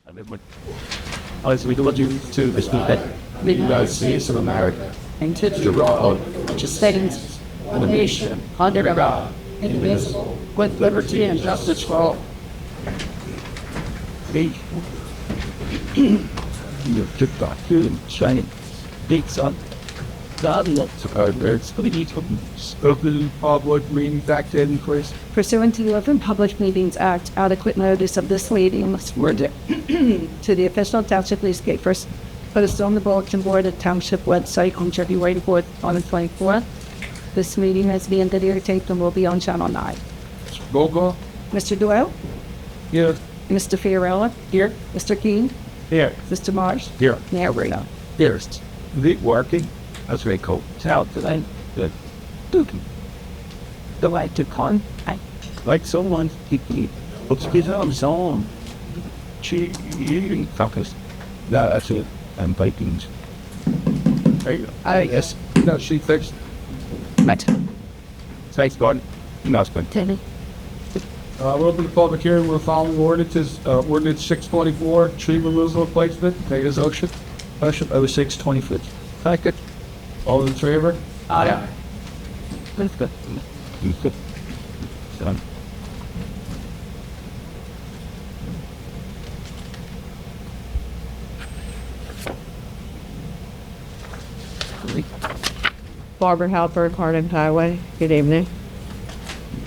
As we deliver to the United States of America and to the world, which is stands one nation under God, indivisible, with liberty and justice for all. You took that food and shine. Big son. God loves our birds. Open public meetings act increase. Pursuant to the Open Public Meetings Act, adequate notice of this meeting was forwarded to the official township newspapers, posted on the bulletin board at township website on February 4th, 2024. This meeting has been videotaped and will be on Channel 9. Roll call. Mr. Doyle? Here. Mr. Fiorella? Here. Mr. King? Here. Mr. Marsh? Here. Mayor Reno? Here's the working. That's very cool. Tell today that the right to contact like someone let's get on zone. She focus. That's it. And Vikings. There you go. Yes. No, she fixed. Right. Thanks, God. No, it's good. Timmy? We'll open the public hearing. We're following ordinances. Ordinance 624, tree removal replacement. Take this motion. Motion 0624. Second. All in favor? Aye. That's good. Good. Done. Barbara Halpert, Hardin Highway. Good evening.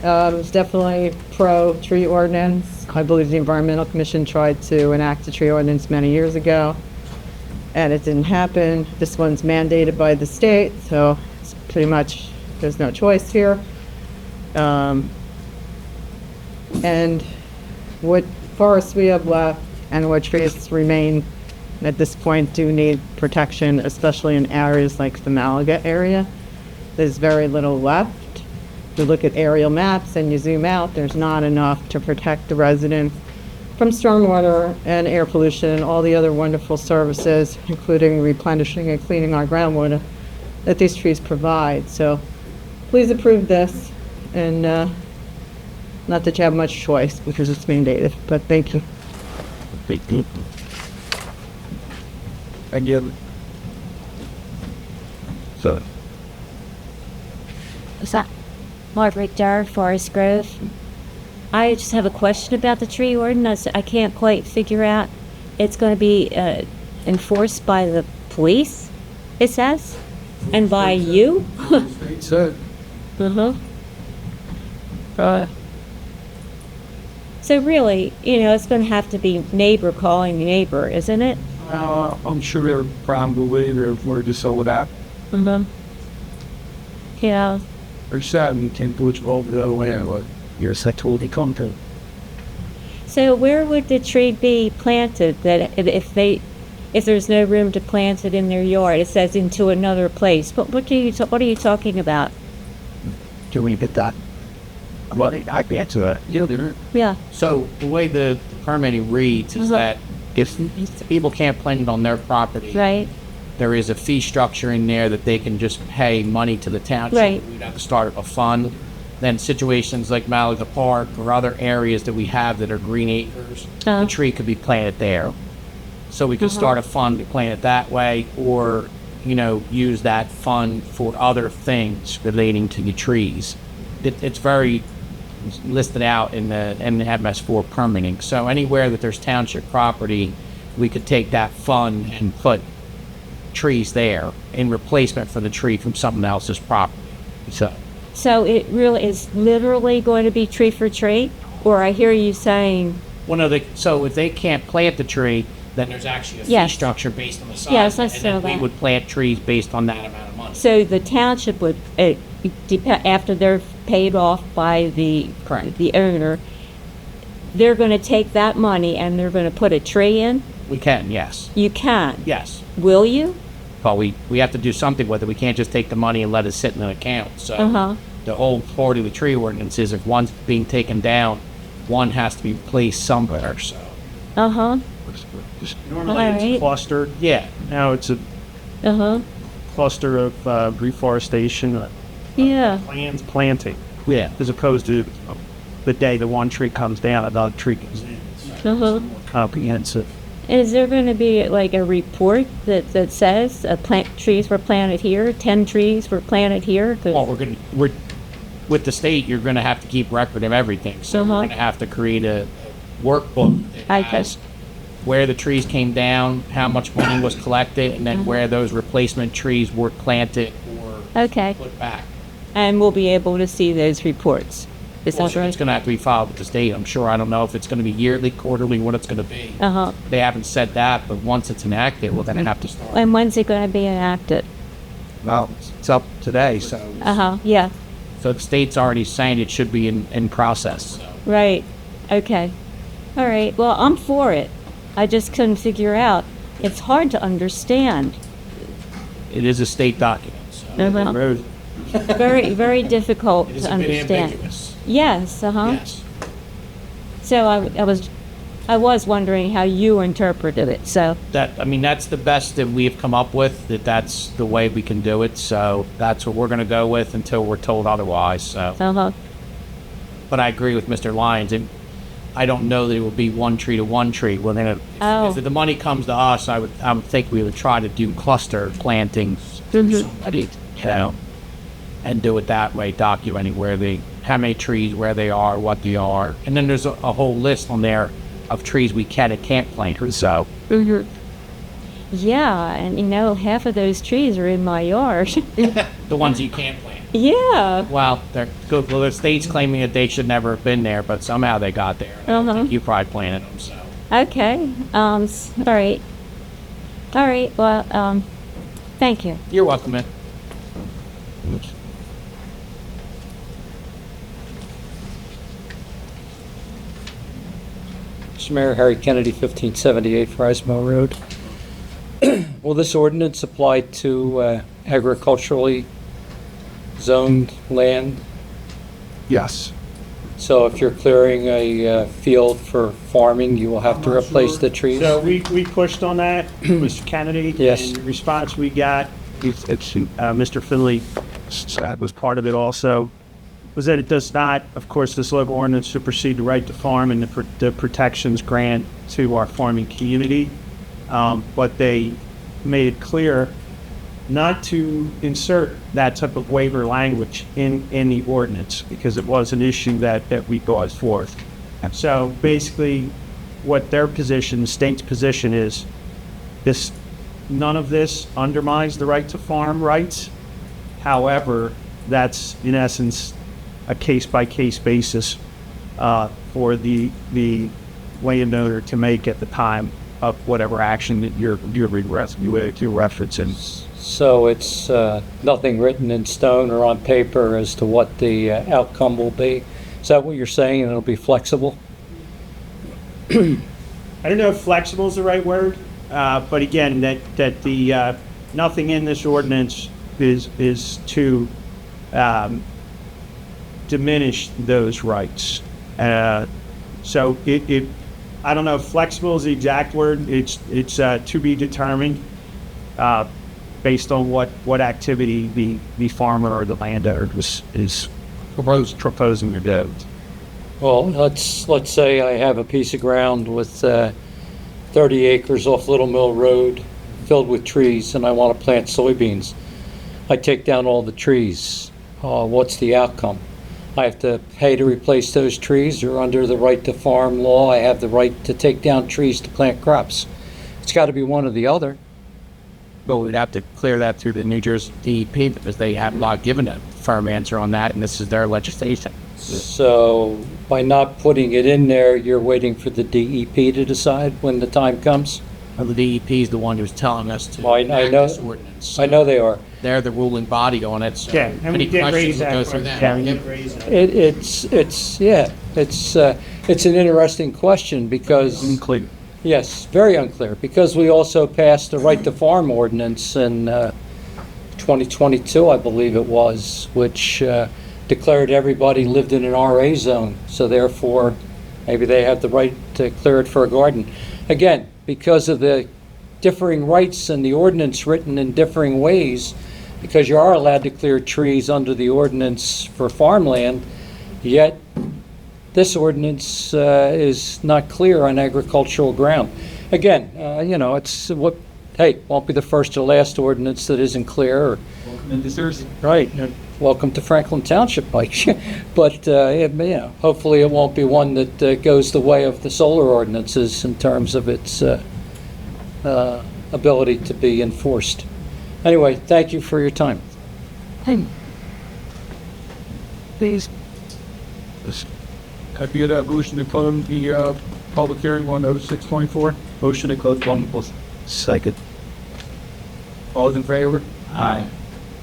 It's definitely pro-tree ordinance. I believe the Environmental Commission tried to enact a tree ordinance many years ago, and it didn't happen. This one's mandated by the state, so it's pretty much there's no choice here. And what forests we have left and what trees remain at this point do need protection, especially in areas like the Malaga area. There's very little left. If you look at aerial maps and you zoom out, there's not enough to protect the residents from stormwater and air pollution and all the other wonderful services, including replenishing and cleaning our groundwater, that these trees provide. So please approve this, and not that you have much choice because it's mandated, but thank you. Again. So. What's that? Margaret Durr, Forest Grove. I just have a question about the tree ordinance. I can't quite figure out. It's going to be enforced by the police, it says, and by you? So. So really, it's going to have to be neighbor calling neighbor, isn't it? I'm sure they're probably we're just over that. Yeah. Or 7 can push over the other way. But you're totally content. So where would the tree be planted? That if there's no room to plant it in their yard, it says into another place. But what are you talking about? Can we get that? Well, I can answer that. Yeah. So the way the permitting reads is that if people can't plant it on their property, right, there is a fee structure in there that they can just pay money to the township. Right. We'd have to start a fund. Then situations like Malaga Park or other areas that we have that are green acres, the tree could be planted there. So we could start a fund to plant it that way, or use that fund for other things relating to the trees. It's very listed out in the MS4 permitting. So anywhere that there's township property, we could take that fund and put trees there in replacement for the tree from someone else's property. So it really is literally going to be tree for tree? Or I hear you saying... So if they can't plant the tree, then there's actually a fee structure based on the size. Yes, I saw that. We would plant trees based on that amount of money. So the township would, after they're paid off by the owner, they're going to take that money and they're going to put a tree in? We can, yes. You can? Yes. Will you? Well, we have to do something with it. We can't just take the money and let it sit in an account. So the whole part of the tree ordinance is if one's being taken down, one has to be placed somewhere. So. Normally it's clustered. Yeah. Now it's a cluster of reforestation. Planting. Yeah. As opposed to the day the one tree comes down, another tree comes in. Comprehensive. Is there going to be like a report that says trees were planted here, 10 trees were planted here? 'Cause- Well, we're with the state, you're gonna have to keep record of everything. So we're gonna have to create a workbook that has where the trees came down, how much money was collected, and then where those replacement trees were planted or put back. And we'll be able to see those reports. Is Well, that right? it's gonna have to be filed with the state, I'm sure. I don't know if it's gonna be yearly, quarterly, what it's gonna be. They haven't said that, but once it's enacted, we're gonna have to start. And when's it going to be enacted? Well, it's up today, so. Yeah. So the state's already saying it should be in process. So. Right. Okay. All right. Well, I'm for it. I just couldn't figure out. It's hard to understand. It is a state document, so. Very, very difficult It is to a bit understand. ambiguous. Yes. Yes. So I was wondering how you interpreted it. So That's the best that we've come up with, that's the way we can do it. So that's what we're going to go with until we're told otherwise. So. But I agree with Mr. Lyons. I don't know that it will be one tree to one tree. Well, then if the money comes to us, I would think we would try to do cluster plantings, and do it that way, documenting how many trees, where they are, what they are. And then there's a whole list on there of trees we can and can't plant. So. Yeah, and half of those trees are in my yard. The ones you can't plant. Yeah. Well, the state's claiming that they should never have been there, but somehow they got there. I think you probably planted them, so. Okay. All right. All right. Well, thank you. You're welcome, man. Mr. Mayor, Harry Kennedy, 1578 Fries Mill Road. Will this ordinance apply to agriculturally zoned land? Yes. So if you're clearing a field for farming, you will have to replace the trees? So we pushed on that, Mr. Kennedy. Yes. And the response we got, Mr. Finley was part of it also, was that it does not, of course, this local ordinance supersede the right to farm and the protections grant to our farming community. But they made it clear not to insert that type of waiver language in the ordinance because it was an issue that we brought forth. So basically what their position, the state's position is, none of this undermines the right to farm rights. However, that's in essence a case-by-case basis for the landowner to make at the time of whatever action that you're referencing. So it's nothing written in stone or on paper as to what the outcome will be? Is that what you're saying, and it'll be flexible? I don't know if flexible is the right word, but again, that the nothing in this ordinance is to diminish those rights. So it I don't know if flexible is the exact word. It's to be determined based on what activity the farmer or the landowner is proposing to do. Well, let's say I have a piece of ground with 30 acres off Little Mill Road filled with trees, and I want to plant soybeans. I take down all the trees. What's the outcome? I have to pay to replace those trees, or under the right to farm law, I have the right to take down trees to plant crops. It's got to be one or the other. But we'd have to clear that through the New Jersey DEP because they have not given a firm answer on that, and this is their legislation. So by not putting it in there, you're waiting for the DEP to decide when the time comes? Well, the DEP is the one who's telling us to Well, I enact know- this ordinance. I know they are. They're the ruling body on it. So Yeah, and we any did questions raise will that. go through question. them. Yeah, we Yep. did raise that. It's an interesting question because Unclear. yes, very unclear, because we also passed the right to farm ordinance in 2022, I believe it was, which declared everybody lived in an RA zone. So therefore, maybe they have the right to clear it for a garden. Again, because of the differing rights and the ordinance written in differing ways, because you are allowed to clear trees under the ordinance for farmland, yet this ordinance is not clear on agricultural ground. again, it's what, hey, won't be the first or last ordinance that isn't clear. And deserves Right. Welcome to Franklin Township, Mike. But, hopefully it won't be one that goes the way of the solar ordinances in terms of its ability to be enforced. Anyway, thank you for your time. Please. Have you that motion to close the public hearing on 0624? Motion to close one. Second. All in favor? Aye.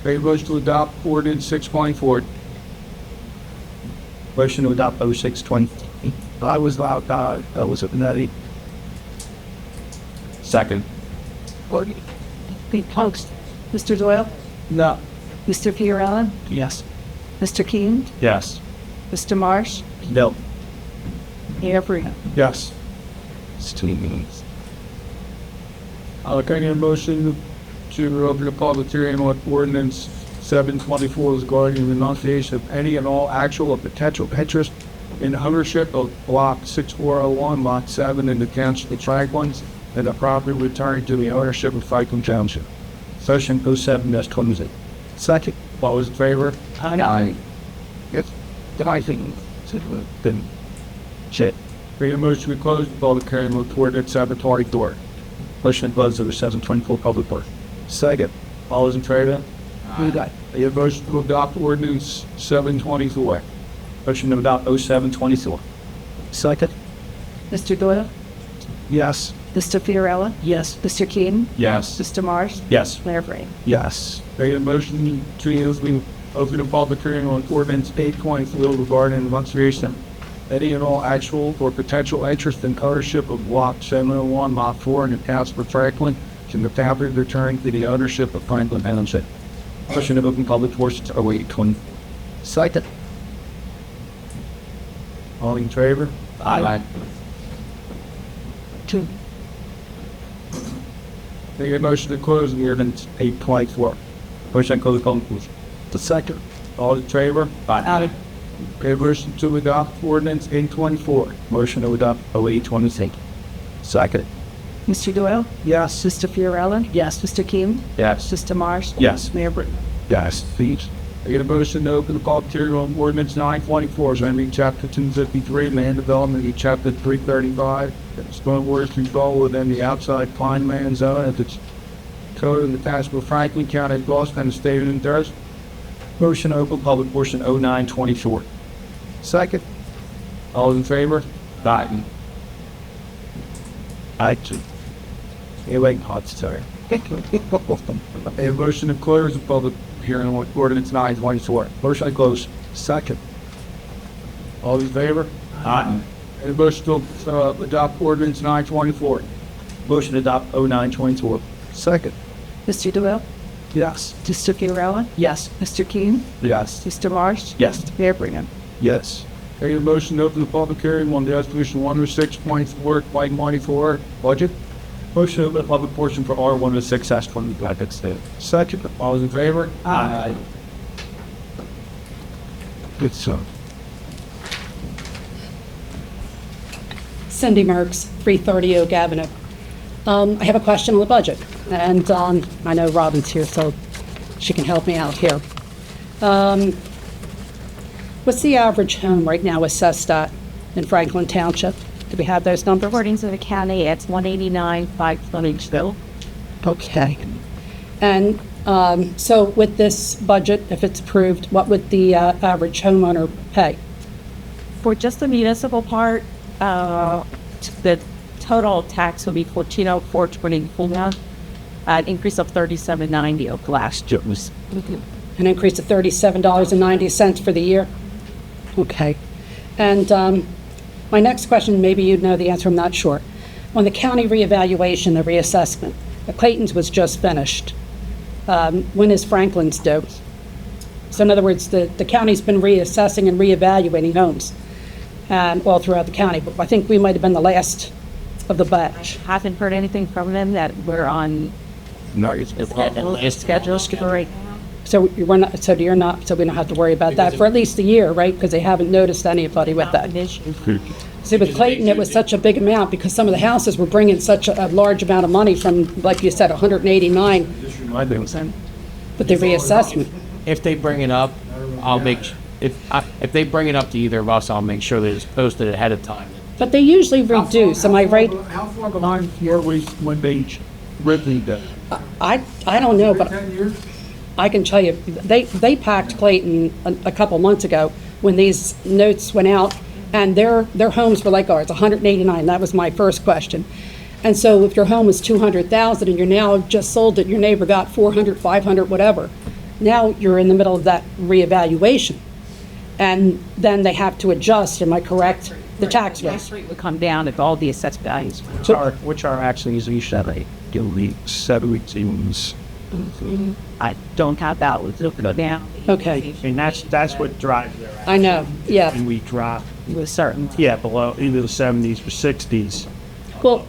Favor motion to adopt ordinance 624. Motion to adopt 0620. I was loud, that was nutty. Second. Be post. Mr. Doyle? No. Mr. Fiorella? Yes. Mr. King? Yes. Mr. Marsh? No. Mayor Brigham? Yes. It's 2 minutes. Can I get a motion to open the public hearing on ordinance 724 regarding the renunciation of any and all actual or potential interest in ownership of block 6401, lot 7 in the Township of Franklin, and the property returning to the ownership of Franklin Township. Motion 07-20. Second. All those in favor? Aye. Yes. Then I think, then, shit. Can I get a motion to close the public hearing on ordinance 724? Motion to close over 724 public work. Second. All those in favor? Who got? I get a motion to adopt ordinance 724. Motion to adopt 0724. Second. Mr. Doyle? Yes. Mr. Fiorella? Yes. Mr. King? Yes. Mr. Marsh? Yes. Mayor Brigham? Yes. Can I get a motion to open the public hearing on ordinance 824 regarding the renunciation of any and all actual or potential interest in ownership of block 701, lot 4 in the Township of Franklin, to the property returning to the ownership of Franklin Township. Motion to open public portion to 0820. Second. All in favor? Aye. Two. Can I get a motion to close the ordinance 824? Motion to close public portion. The second. All in favor? Aye. Okay, motion to adopt ordinance 824. Motion to adopt 0826. Second. Mr. Doyle? Yes. Mr. Fiorella? Yes. Mr. King? Yes. Mr. Marsh? Yes. Mayor Brigham? Yes, please. I get a motion to open the public hearing on ordinance 924, amending chapter 253, land development, and chapter 335, stormwater control within the outside Pineland zone at its code in the Township of Franklin, County of Gloucester, and the state of New Jersey. Motion to open public portion 0924. Second. All in favor? Aye. Aye. Anyway, hot sorry. A motion to close the public hearing on ordinance 924. Motion to close. Second. All in favor? Aye. A motion to adopt ordinance 924. Motion to adopt 0924. Second. Mr. Doyle? Yes. Mr. Fiorella? Yes. Mr. King? Yes. Mr. Marsh? Yes. Mayor Brigham? Yes. I get a motion to open the public hearing on the resolution 106.4 budget. Motion to open the public portion for R106-20. Second. All those in favor? Aye. Good son. Cindy Merckx, 330 Oak Avenue. I have a question on the budget, and I know Robin's here, so she can help me out here. What's the average home right now assessed at in Franklin Township? Do we have those numbers? According to the county, it's 189,520 still. Okay. And so with this budget, if it's approved, what would the average homeowner pay? For just the municipal part, the total tax will be $1404.24, an increase of $37.90 over last year. An increase of $37.90 for the year? Okay. And my next question, maybe you'd know the answer, I'm not sure. On the county reevaluation, the reassessment, Clayton's was just finished. When is Franklin's due? So in other words, the county's been reassessing and reevaluating homes all throughout the county, but I think we might have been the last of the batch. Haven't heard anything from them that we're on No, it's schedules for right now. So we're not, so you're not, so we don't have to worry about that for at least a year, right? Because they haven't noticed anybody with that. See, with Clayton, it was such a big amount because some of the houses were bringing such a large amount of money from, like you said, 189, but the reassessment. If they bring it up, I'll make, if they bring it up to either of us, I'll make sure that it's posted ahead of time. But they usually reduce, am I right? How far behind were we when they originally did? I don't know, but I can tell you, they packed Clayton a couple months ago when these notes went out, and their homes were like ours, 189. That was my first question. And so if your home was 200,000 and you're now just sold it, your neighbor got 400, 500, whatever. Now you're in the middle of that reevaluation, and then they have to adjust. Am I correct? The tax rate would come down if all the assessed values. Which are actually usually Guilty 17s. I don't have that. Let's look it down. Okay, and that's what drives their I know. Yeah. and we drop With certain. below either the 70s or 60s. Well,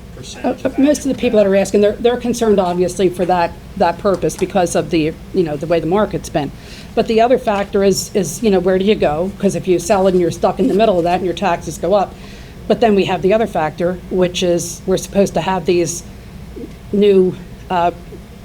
most of the people that are asking, they're concerned obviously for that purpose because of the, the way the market's been. But the other factor is, where do you go? Because if you sell it and you're stuck in the middle of that and your taxes go up. But then we have the other factor, which is we're supposed to have these new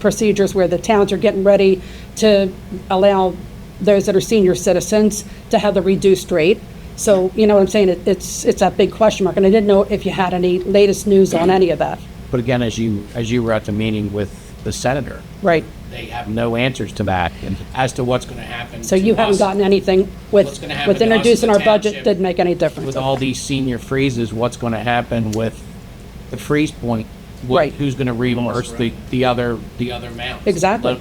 procedures where the towns are getting ready to allow those that are senior citizens to have the reduced rate. So, you know what I'm saying? It's that big question mark, and I didn't know if you had any latest news on any of that. But again, as you were at the meeting with the senator, Right. they have no answers to that as to what's going to happen. So to you haven't us. gotten anything What's gonna happen with to us introducing as our a budget township didn't make any difference. with all these senior freezes. What's going to happen with the freeze point? Right. Who's going to reimburse the other amounts? Exactly.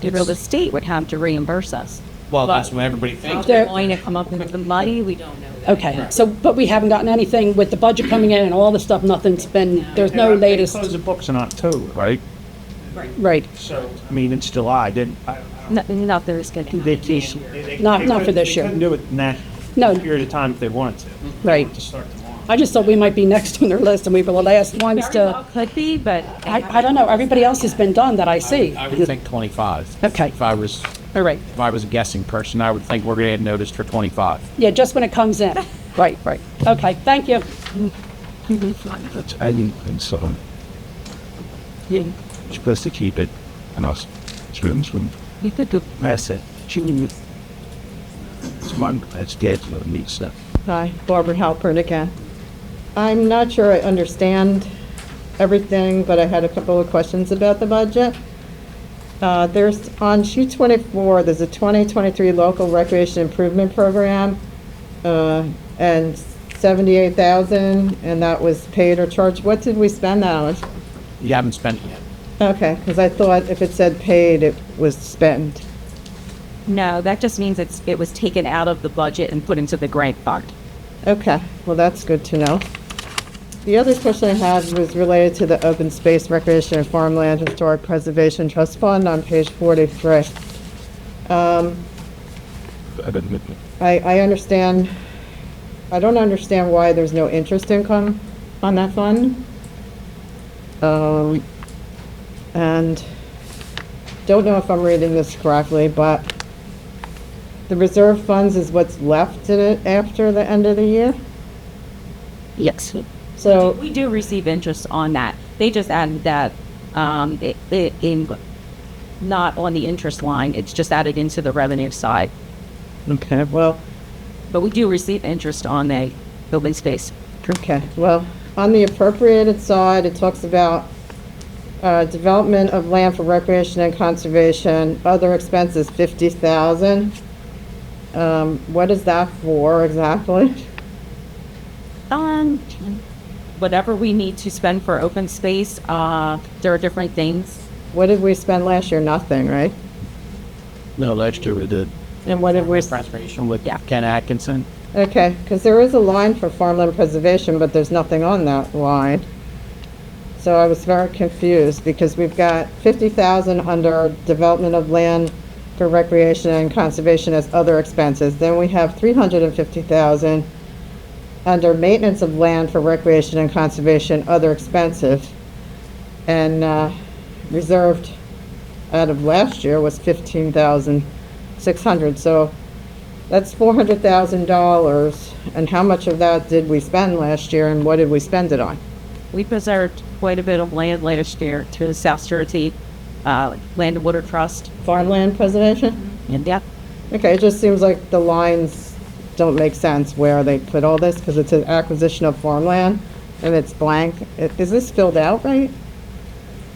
The real estate would have to reimburse us. Well, that's what everybody How thinks. they're going to come up with the money, we don't know that. Okay, so, but we haven't gotten anything with the budget coming in and all the stuff, nothing's been, there's no latest, They close the books in October, right? right, So, I mean, it's July, Not there is good. vacation. Not for this year. Couldn't do it in that No. period of time if they wanted to. right. To start tomorrow. I just thought we might be next on their list and we were the last ones to, Could be, but I don't know, everybody else has been done that I see. I would think 25. Okay. If I was All right, a guessing person, I would think we're going to get noticed for 25. yeah, just when it comes in. Right. Okay, thank you. That's adding and so on. You're supposed to keep it and us. Swim. you could do. That's it. It's one that's dead for me stuff. Hi, Barbara Halpern again. I'm not sure I understand everything, but I had a couple of questions about the budget. There's, on sheet 24, there's a 2023 local recreation improvement program, and 78,000, and that was paid or charged. What did we spend that on? You haven't spent it yet. Okay, because I thought if it said paid, it was spent. No, that just means it was taken out of the budget and put into the grant fund. Okay, well, that's good to know. The other question I had was related to the Open Space, Recreation, and Farmland Historic Preservation Trust Fund on page 43. I understand, I don't understand why there's no interest income on that fund. And don't know if I'm reading this correctly, but the reserve funds is what's left in it after the end of the year? Yes. So, We do receive interest on that. They just added that not on the interest line. It's just added into the revenue side. okay, well, But we do receive interest on the open space. okay, well, on the appropriated side, it talks about development of land for recreation and conservation, other expenses, 50,000. What is that for exactly? Whatever we need to spend for open space, there are different things. What did we spend last year? Nothing, right? No, last year we did. And what did we, Conservation with Yeah. Ken Atkinson. okay, because there is a line for farmland preservation, but there's nothing on that line. So I was very confused because we've got 50,000 under development of land for recreation and conservation as other expenses. Then we have 350,000 under maintenance of land for recreation and conservation, other expenses, and reserved out of last year was 15,600. So that's $400,000. And how much of that did we spend last year, and what did we spend it on? We preserved quite a bit of land last year to the South Jersey Land and Water Trust. Farmland preservation? And yeah, Okay, it just seems like the lines don't make sense where they put all this, because it's an acquisition of farmland, and it's blank. Is this filled out right?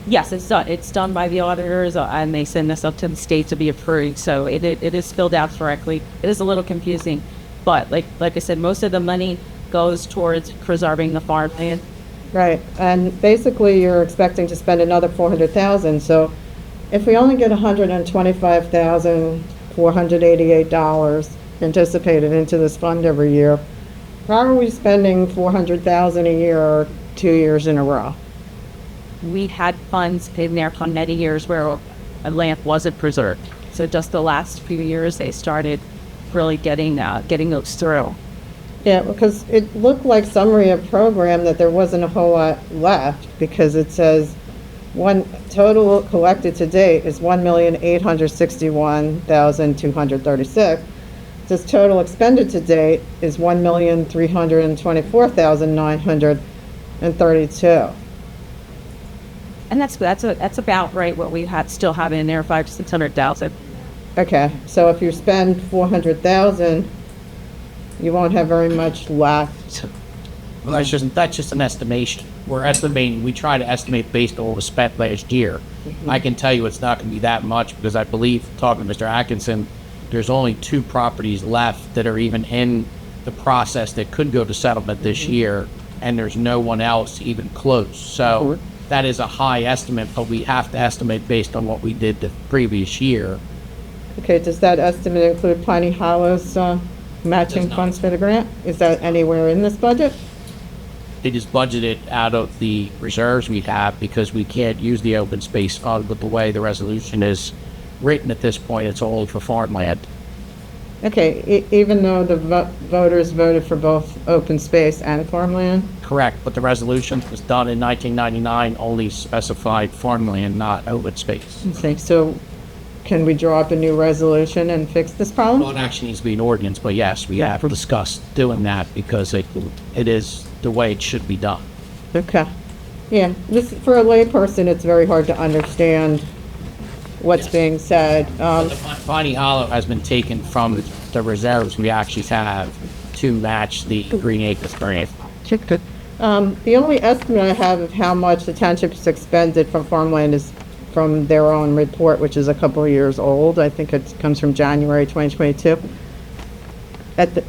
yes, it's done. It's done by the auditors, and they send this up to the state to be approved. So it is filled out correctly. It is a little confusing, but like I said, most of the money goes towards preserving the farmland. Right, and basically you're expecting to spend another 400,000, so if we only get $125,488 anticipated into this fund every year, how are we spending 400,000 a year 2 years in a row? We had funds in there for many years where a land wasn't preserved. So just the last few years, they started really getting those through. Yeah, because it looked like summary of program that there wasn't a whole lot left, because it says one total collected to date is 1,861,236. This total expended to date is 1,324,932. And that's about right what we still have in there, 500 to 600,000. Okay, so if you spend 400,000, you won't have very much left. Well, that's just an estimation. We're estimating, we try to estimate based on what was spent last year. I can tell you it's not going to be that much, because I believe, talking to Mr. Atkinson, there's only 2 properties left that are even in the process that could go to settlement this year, and there's no one else even close. So that is a high estimate, but we have to estimate based on what we did the previous year. Okay, does that estimate include Piney Hollow's matching Does not. funds for the grant? Is that anywhere in this budget? It is budgeted out of the reserves we have, because we can't use the open space fund, but the way the resolution is written at this point, it's all for farmland. Okay, even though the voters voted for both open space and farmland? Correct, but the resolution was done in 1999, only specified farmland, not open space. Okay, so can we draw up a new resolution and fix this problem? Well, it actually needs to be an ordinance, but yes, we have discussed doing that, because it is the way it should be done. Okay. Yeah, this, for a layperson, it's very hard to understand what's Yes. being said. The Piney Hollow has been taken from the reserves we actually have to match the Green Acres grant. The only estimate I have of how much the township's expended from farmland is from their own report, which is a couple of years old. I think it comes from January 2022.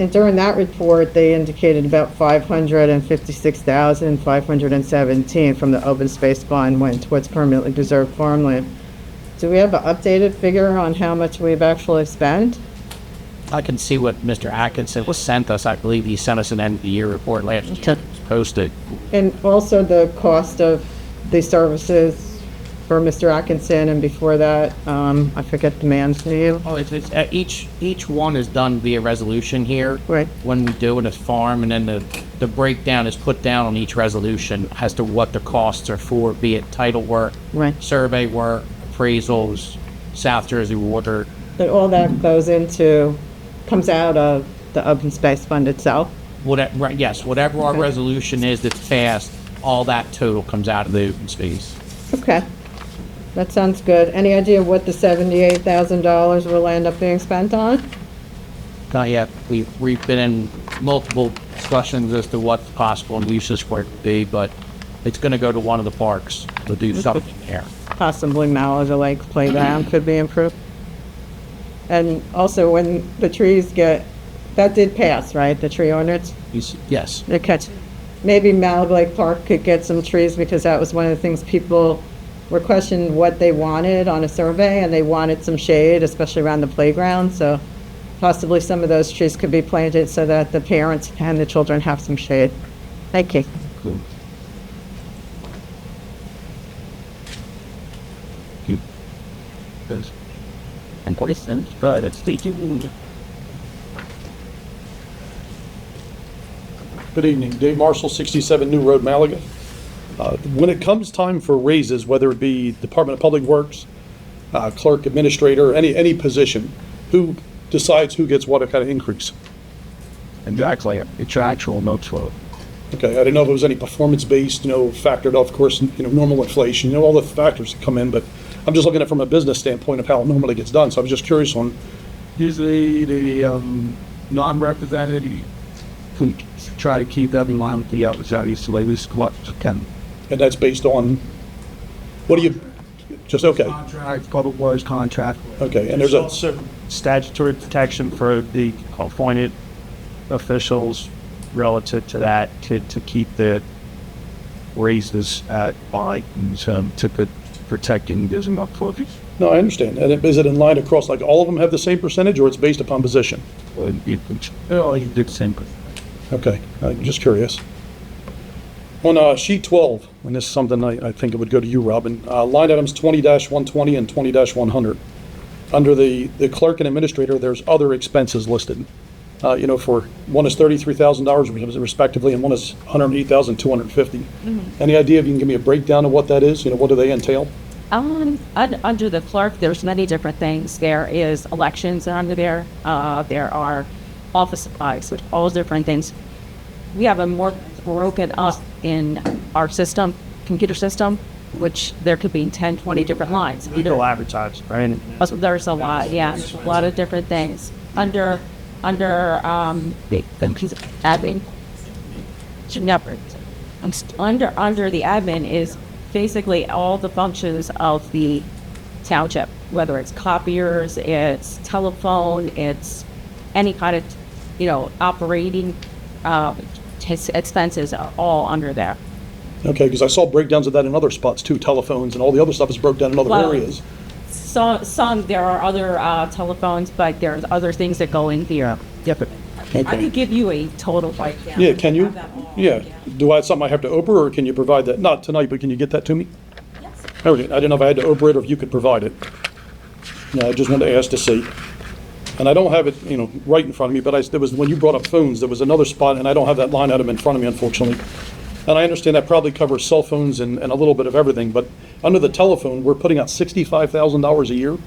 During that report, they indicated about 556,517 from the open space fund went towards permanently preserved farmland. Do we have an updated figure on how much we've actually spent? I can see what Mr. Atkinson was sent us. I believe he sent us an end of the year report last year. It's posted. And also the cost of the services for Mr. Atkinson, and before that, I forget the man's name. Oh, it's each one is done via resolution here. Right. When we do it as farm, and then the breakdown is put down on each resolution as to what the costs are for, be it title work, Right. survey work, appraisals, South Jersey water. But all that comes out of the open space fund itself. Yes, whatever our Okay. resolution is that's passed, all that total comes out of the open space. Okay, that sounds good. Any idea what the $78,000 will end up being spent on? Not yet. We've been in multiple discussions as to what the possible uses for it would be, but it's going to go to one of the parks to do something there. Possibly Malaga Lake Playground could be improved. And also, when the trees that did pass, right, the tree ordinance? Yes. Maybe Malaga Lake Park could get some trees, because that was one of the things people were questioning what they wanted on a survey, and they wanted some shade, especially around the playground. So possibly some of those trees could be planted so that the parents and the children have some shade. Thank you. Cool. Yes. And questions, but it's teaching. Good evening. Dave Marshall, 67 New Road, Malaga. When it comes time for raises, whether it be Department of Public Works, clerk, administrator, any position, who decides who gets what kind of increase? Exactly. It's actual notes flow. Okay, I didn't know if it was any performance-based, factored, of course, normal inflation, all the factors that come in, but I'm just looking at it from a business standpoint of how it normally gets done, so I was just curious on, Usually the non-representative who try to keep them in line with the outside so they least what can. and that's based on, what do you, just, okay, Contract, public works contract. okay, and There's there's a, also statutory protection for the appointed officials relative to that, to keep the raises at by to protecting those employees. no, I understand, and is it in line across, like, all of them have the same percentage, or it's based upon position? You did the same. Okay, I'm just curious. On sheet 12, and this is something I think it would go to you, Robin, line items 20-120 and 20-100. Under the clerk and administrator, there's other expenses listed. For one is $33,000 respectively, and one is $108,250. Any idea if you can give me a breakdown of what that is? What do they entail? Under the clerk, there's many different things. There is elections under there. There are office supplies, which all different things. We have a more broken up in our system, computer system, which there could be 10, 20 different lines. Legal advertising, right? There's a lot, yeah, a lot of different things. Under the admin, under the admin is basically all the functions of the township, whether it's copiers, it's telephone, it's any kind of, operating expenses are all under there. Okay, because I saw breakdowns of that in other spots too, telephones and all the other stuff is broke down in other areas. So there are other telephones, but there's other things that go in here. I could give you a total breakdown. Yeah, can you? Have that all, Yeah. Do I have something I have to Oprah, or can you provide that? Not tonight, but can you get that to me? Yes. Okay, I didn't know if I had to Oprah it or if you could provide it. No, I just wanted to ask to see. And I don't have it, right in front of me, but there was, when you brought up phones, there was another spot, and I don't have that line item in front of me, unfortunately. And I understand that probably covers cell phones and a little bit of everything, but under the telephone, we're putting out $65,000 a year?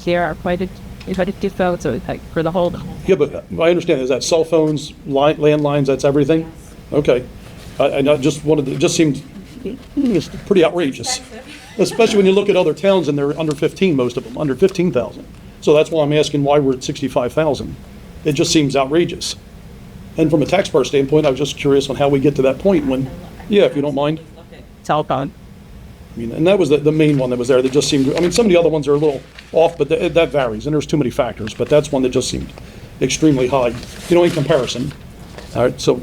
There are quite a few phones, so like for the whole. Yeah, but I understand, is that cell phones, landlines, that's everything? Okay. I just wanted, it just seemed pretty outrageous. Especially when you look at other towns and they're under 15, most of them, under 15,000. So that's why I'm asking why we're at 65,000. It just seems outrageous. And from a taxpayer standpoint, I was just curious on how we get to that point when, yeah, if you don't mind. Telephone. And that was the main one that was there that just seemed, some of the other ones are a little off, but that varies, and there's too many factors, but that's one that just seemed extremely high, in comparison. All right, so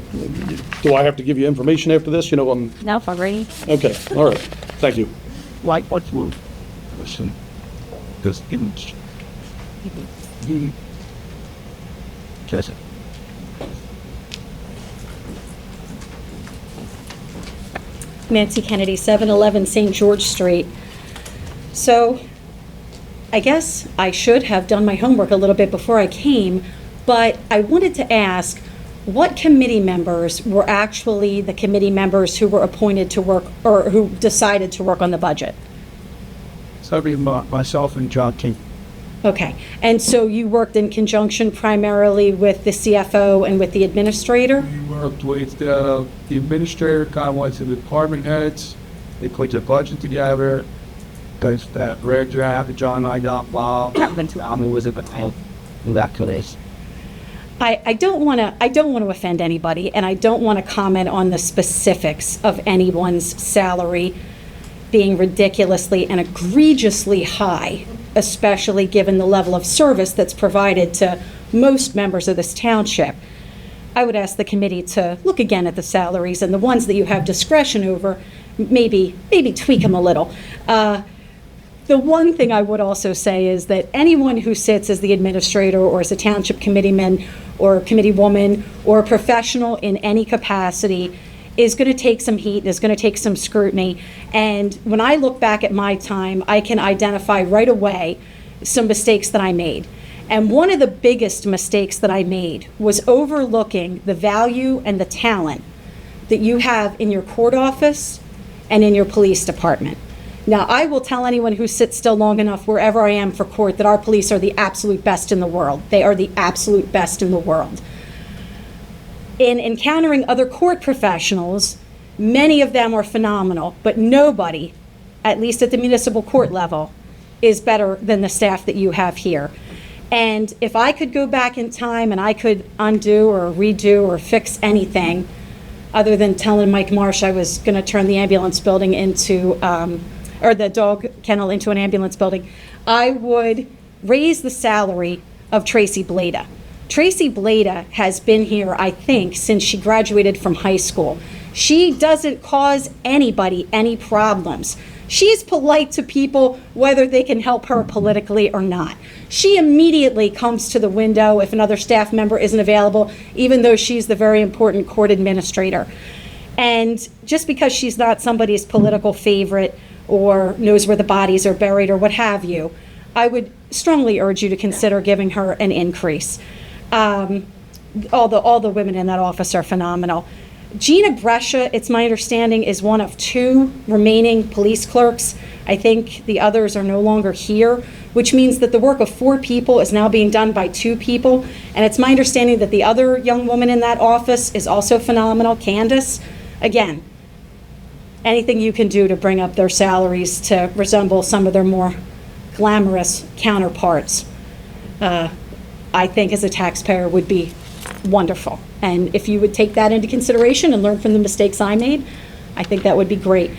do I have to give you information after this, on? No, if I'm ready. Okay, all right, thank you. Like what's wrong? Listen, this image. Just Nancy Kennedy, 711 St. George Street. So I guess I should have done my homework a little bit before I came, but I wanted to ask, what committee members were actually the committee members who were appointed to work, or who decided to work on the budget? so it'd be myself and John King. Okay, and so you worked in conjunction primarily with the CFO and with the administrator? We worked with the administrator, kind of went to the department heads. They put the budget together. Because that red draft, John and I got involved. Was it that case? I don't want to offend anybody, and I don't want to comment on the specifics of anyone's salary being ridiculously and egregiously high, especially given the level of service that's provided to most members of this township. I would ask the committee to look again at the salaries, and the ones that you have discretion over, maybe tweak them a little. The one thing I would also say is that anyone who sits as the administrator or as a township committeeman or committeewoman or a professional in any capacity is going to take some heat, is going to take some scrutiny. And when I look back at my time, I can identify right away some mistakes that I made. And one of the biggest mistakes that I made was overlooking the value and the talent that you have in your court office and in your police department. Now, I will tell anyone who sits still long enough wherever I am for court that our police are the absolute best in the world. They are the absolute best in the world. In encountering other court professionals, many of them are phenomenal, but nobody, at least at the municipal court level, is better than the staff that you have here. And if I could go back in time and I could undo or redo or fix anything, other than telling Mike Marsh I was going to turn the ambulance building into, or the dog kennel into an ambulance building, I would raise the salary of Tracy Blada. Tracy Blada has been here, I think, since she graduated from high school. She doesn't cause anybody any problems. She's polite to people whether they can help her politically or not. She immediately comes to the window if another staff member isn't available, even though she's the very important court administrator. And just because she's not somebody's political favorite or knows where the bodies are buried or what have you, I would strongly urge you to consider giving her an increase. All the women in that office are phenomenal. Gina Brescia, it's my understanding, is one of 2 remaining police clerks. I think the others are no longer here, which means that the work of 4 people is now being done by 2 people. And it's my understanding that the other young woman in that office is also phenomenal, Candace. Again, anything you can do to bring up their salaries to resemble some of their more glamorous counterparts, I think as a taxpayer would be wonderful. And if you would take that into consideration and learn from the mistakes I made, I think that would be great.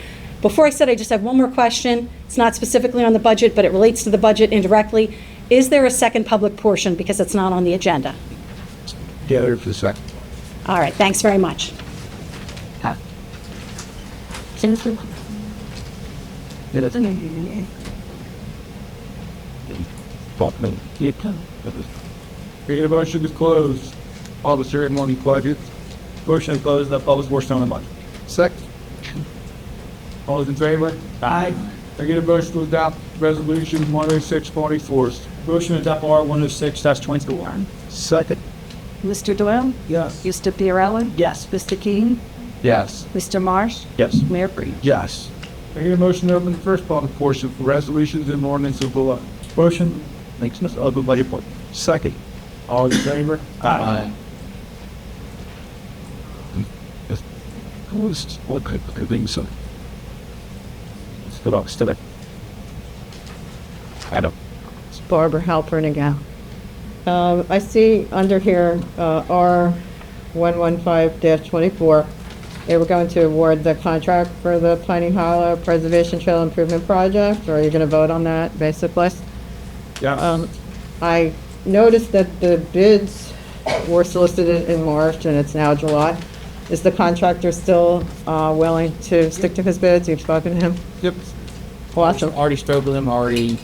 Before I said, I just have one more question. It's not specifically on the budget, but it relates to the budget indirectly. Is there a second public portion because it's not on the agenda? Yeah, there for the second. All right, thanks very much. Create a motion to close all the ceremony budgets. Motion to close the public portion on the budget. Second. All those in favor? Aye. I get a motion to adopt resolution 10644. Motion to adopt R 106-21. Second. Mr. Doyle? Yes. Mr. Fiorella? Yes. Mr. King? Yes. Mr. Marsh? Yes. Mayor Breach? Yes. I get a motion to open the first public portion for resolutions and ordinances below. Motion. Thanks, Mr. Open budget point. Second. All in favor? Aye. Yes. Closed. Okay, things so. Stood up, stood up. Adam. It's Barbara Halpern again. I see under here, R 115-24, they were going to award the contract for the Piney Hollow Preservation Trail Improvement Project, or are you going to vote on that, basically? Yeah. I noticed that the bids were solicited in March and it's now July. Is the contractor still willing to stick to his bids? You've spoken to him? Yep. Awesome. Already spoke with him, already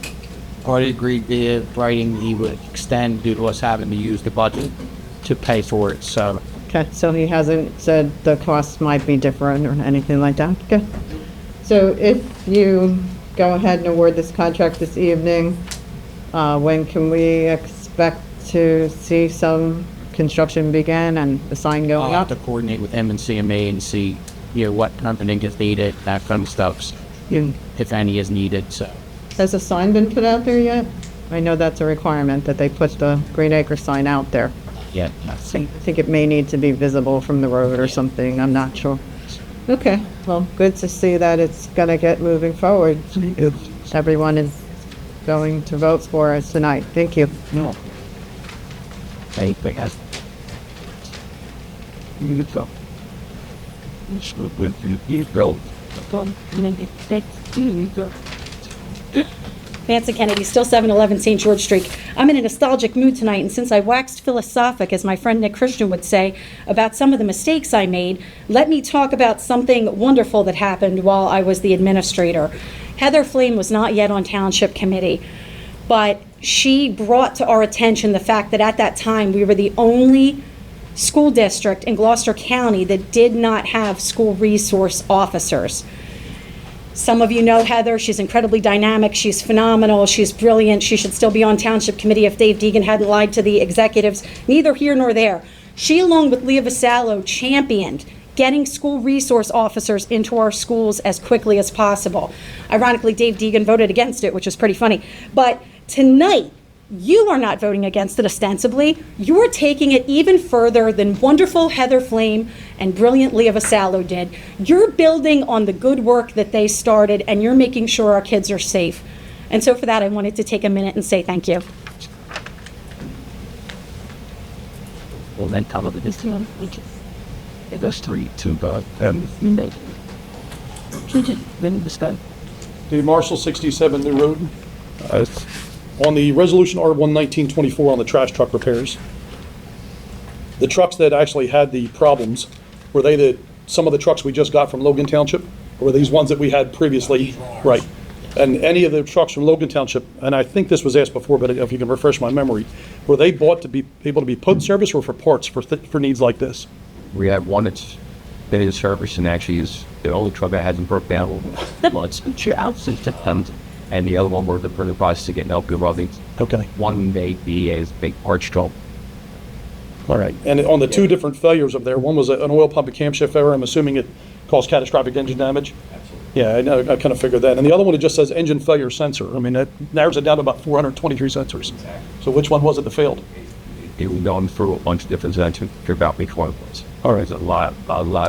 agreed via writing he would extend due to us having to use the budget to pay for it, so. Okay, so he hasn't said the costs might be different or anything like that? Okay. So if you go ahead and award this contract this evening, when can we expect to see some construction begin and the sign I'll going have up? to coordinate with him and CMA and see, what funding is needed, that kind of stuff, so, if any is needed, so. Has a sign been put out there yet? I know that's a requirement that they put the Green Acre sign out there. Yeah, I think it may need to be visible from the road or something, I'm not sure. Okay, well, good to see that it's gonna get moving forward. Everyone is going to vote for us tonight. Thank you. No. Hey, big ass. You get some. He's built. Nancy Kennedy, still 711 St. George Street. I'm in a nostalgic mood tonight, and since I waxed philosophic, as my friend Nick Christian would say, about some of the mistakes I made, let me talk about something wonderful that happened while I was the administrator. Heather Flame was not yet on Township Committee, but she brought to our attention the fact that at that time we were the only school district in Gloucester County that did not have school resource officers. Some of you know Heather. She's incredibly dynamic. She's phenomenal. She's brilliant. She should still be on Township Committee if Dave Deegan hadn't lied to the executives. Neither here nor there. She, along with Leah Vasallo, championed getting school resource officers into our schools as quickly as possible. Ironically, Dave Deegan voted against it, which is pretty funny. But tonight, you are not voting against it ostensibly. You are taking it even further than wonderful Heather Flame and brilliant Leah Vasallo did. You're building on the good work that they started, and you're making sure our kids are safe. And so for that, I wanted to take a minute and say thank you. Well, then tell them this one. It goes 3-2, but then this guy. Dave Marshall, 67 New Road. Uh, On the resolution R11924 on the trash truck repairs, the trucks that actually had the problems, were they some of the trucks we just got from Logan Township? Or were these ones that we had previously? Right. And any of the trucks from Logan Township, and I think this was asked before, but if you can refresh my memory, were they bought to be able to be put in service or for parts for needs like this? We have one that's been in service and actually is the only truck that hasn't broke down months. And the other one we're in the process of getting help running. Okay. One may be a big parts trouble. All right. And on the two different failures of there, one was an oil pump and camshaft error. I'm assuming it caused catastrophic engine damage. Yeah, I know. I kind of figured that. And the other one, it just says engine failure sensor. I mean, that narrows it down to about 423 sensors. So which one was it that failed? It was going through a bunch of different sensors to figure out which one it was. All right. There's a lot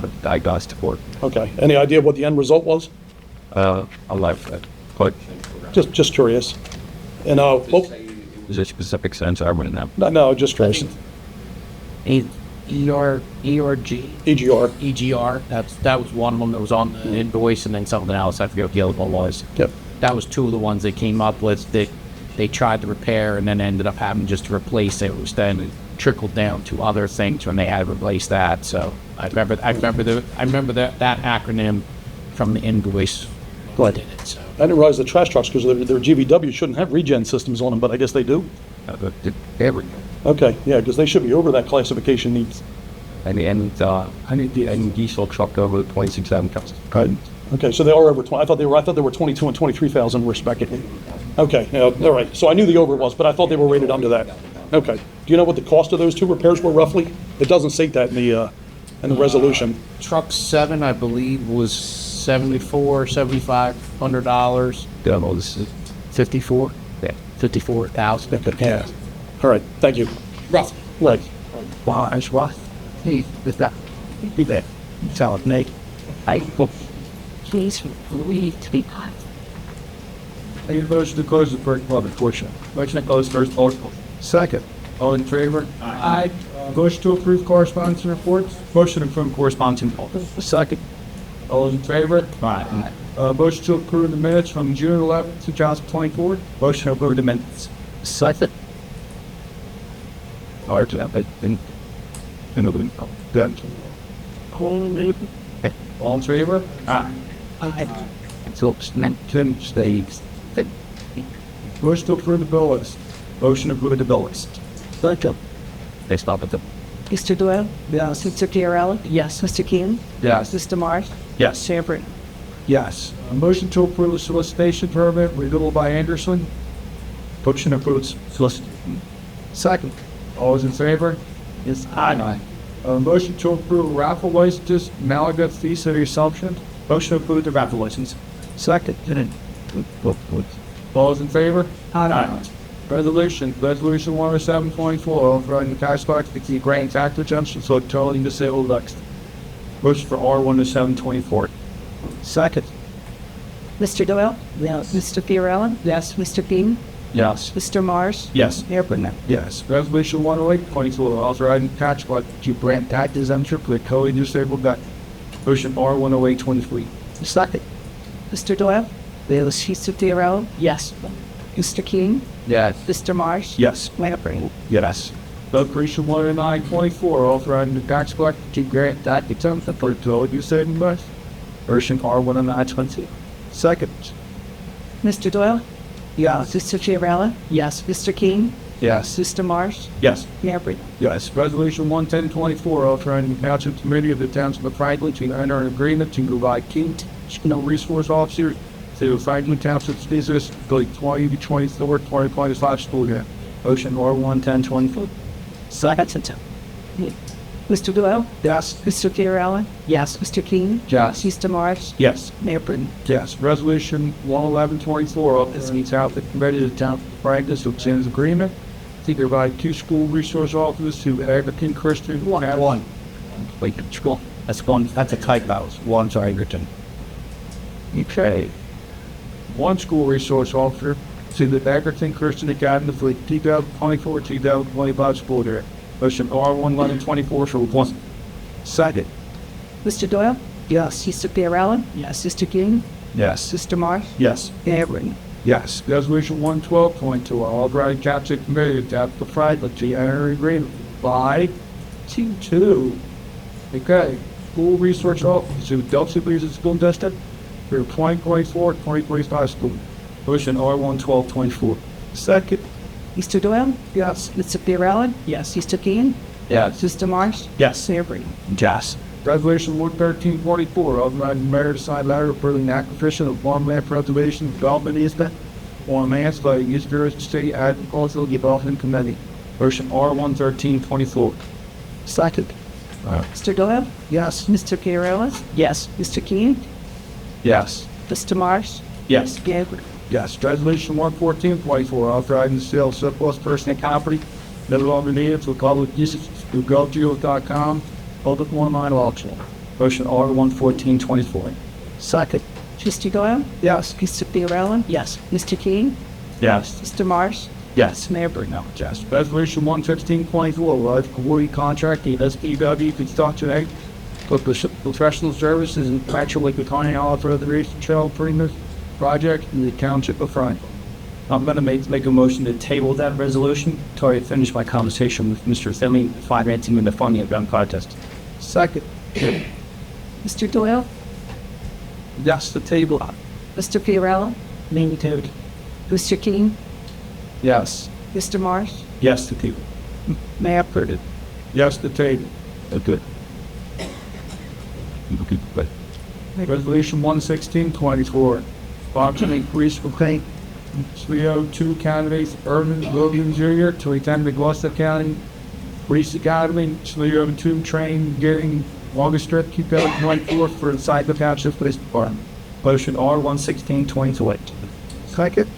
of diagnostic work. Okay. Any idea what the end result was? I like that. But Just curious. And is a specific sensor I wouldn't have. no, just curious. ERG. EGR. EGR. That was one of them that was on the invoice, and then something else. I forget what the other one was. Yep. That was two of the ones they came up with that they tried to repair and then ended up having just to replace it. It was then trickled down to other things when they had to replace that. So I remember that acronym from the invoice. Did it, so. I didn't realize the trash trucks, because their GVW shouldn't have regen systems on them, but I guess they do. Okay, yeah, because they should be over that classification needs. And I need the diesel truck over 26,000 costs. Okay, so they are over 20. I thought they were 22 and 23,000 respectively. Okay, yeah, all right. So I knew the over was, but I thought they were rated under that. Okay. Do you know what the cost of those two repairs were roughly? It doesn't state that in the resolution. Truck 7, I believe, was $7,500. No, this is 54. Yeah, 54,000. Yeah. All right. Thank you. Rough. Right. Wow, that's rough. Hey, is that? Be there. Solid, Nate. I hope. Please, we to be hot. I need a motion to close the first public portion. Motion to close first public portion. Second. All in favor? Aye. Motion to approve correspondence and reports. Motion to approve correspondence and reports. Second. All those in favor? Aye. Motion to approve the minutes from June 11th, 2024. Motion to approve the minutes. Second. Hard to have it in the good. All in favor? Aye. So, Tim stays. Motion to approve the bill list. Motion to approve the bill list. Second. They stop at the. Mr. Doyle? Yes. Mr. Chiarella? Yes. Mr. Keen? Yes. Mr. Marsh? Yes. Chair Britton? Yes. A motion to approve the solicitation permit renewal by Anderson. Motion approves solicitation. Second. All those in favor? Yes. Aye. A motion to approve raffle licenses, Malaga Fee City Assumption. Motion to approve the raffle license. Second. All those in favor? Aye. Resolution 10724, authorizing the tax collector to keep granting tax exemptions for totally disabled elections. Motion for R10724. Second. Mr. Doyle? Yes. Mr. Chiarella? Yes. Mr. Keen? Yes. Mr. Marsh? Yes. Chair Britton? Yes. Resolution 10824, authorizing the tax collector to grant tax exemption for the totally disabled veteran. Motion R10823. Second. Mr. Doyle? Yes. Mr. Chiarella? Yes. Mr. Keen? Yes. Mr. Marsh? Yes. Chair Britton? Yes. Resolution 10924, authorizing the tax collector to grant tax exemption for the totally disabled veteran. Motion R10920. Second. Mr. Doyle? Yes. Mr. Chiarella? Yes. Mr. Keen? Yes. Mr. Marsh? Yes. Chair Britton? Yes. Resolution 11024, authorizing the Township Committee of the Township of Franklin to enter an agreement to provide key resource officers to Franklin Township's business for the 2024, 2025 school year. Motion R11024. Second. Mr. Doyle? Yes. Mr. Fiorella? Yes. Mr. King? Yes. Mr. Marsh? Yes. Mayor Britton? Yes. Resolution 11124, authorizing Township Committee to Township practice to extend agreement to provide 2 school resource officers to Anglican Christian. One. Wait, school. That's one. That's a typo. One's Anglican. Okay. 1 school resource officer to the Anglican Christian Academy for the 2024-2025 school year. Motion R11124 for one. Second. Mr. Doyle? Yes. Mr. Fiorella? Yes. Mr. King? Yes. Mr. Marsh? Yes. Mayor Britton? Yes. Resolution 112.2, authorizing Township Committee to adopt the private GNR agreement by T2. Okay. School resource officer to Gloucester Regional School District for 2024-2025 school. Motion R11224. Second. Mr. Doyle? Yes. Mr. Fiorella? Yes. Mr. King? Yes. Mr. Marsh? Yes. Mayor Britton? Yes. Resolution 11344, authorizing the mayor to sign letter approving the acquisition of farmland preservation and development easement on lands by the East Jersey State Agricultural Development Committee. Motion R11324. Second. Mr. Doyle? Yes. Mr. Fiorella? Yes. Mr. King? Yes. Mr. Marsh? Yes. Mayor Britton? Yes. Resolution 11424, authorizing the sale of surplus personal property no longer needed for public use through GovJUL.com, public online auction. Motion R11424. Second. Mr. Doyle? Yes. Mr. Fiorella? Yes. Mr. King? Yes. Mr. Marsh? Yes. Mayor Britton? Yes. Resolution 11524, live quarry contract, the SPW Construction Act for professional services and actual Lake County for the Reach Trail Improvement Project in the Township of Franklin. I'm going to make a motion to table that resolution until I finish my conversation with Mr. Finley, financing and the funding of gun contest. Second. Mr. Doyle? Yes, the table. Mr. Fiorella? Maintained. Mr. King? Yes. Mr. Marsh? Yes, the table. Mayor Britton? Yes, the table. Good. Good. Resolution 11624, sponsoring increase for paint 302 candidates, Urban Logan Jr. to attend the Gloucester County Police Academy, 302 train getting August 3rd, 2024 for inside the Township Police Department. Motion R11628. Second.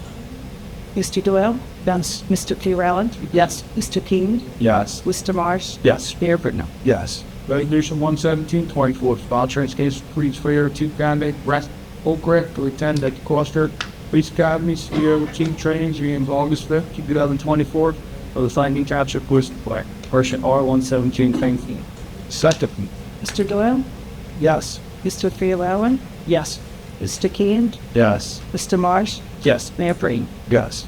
Mr. Doyle? Yes. Mr. Fiorella? Yes. Mr. King? Yes. Mr. Marsh? Yes. Mayor Britton? Yes. Resolution 11724, sponsoring case police fair 2 candidate Brett Oakrick to attend the Gloucester Police Academy, 302 training begins August 5th, 2024 for the Finding Township Police Department. Motion R11719. Second. Mr. Doyle? Yes. Mr. Fiorella? Yes. Mr. King? Yes. Mr. Marsh? Yes. Mayor Britton? Yes.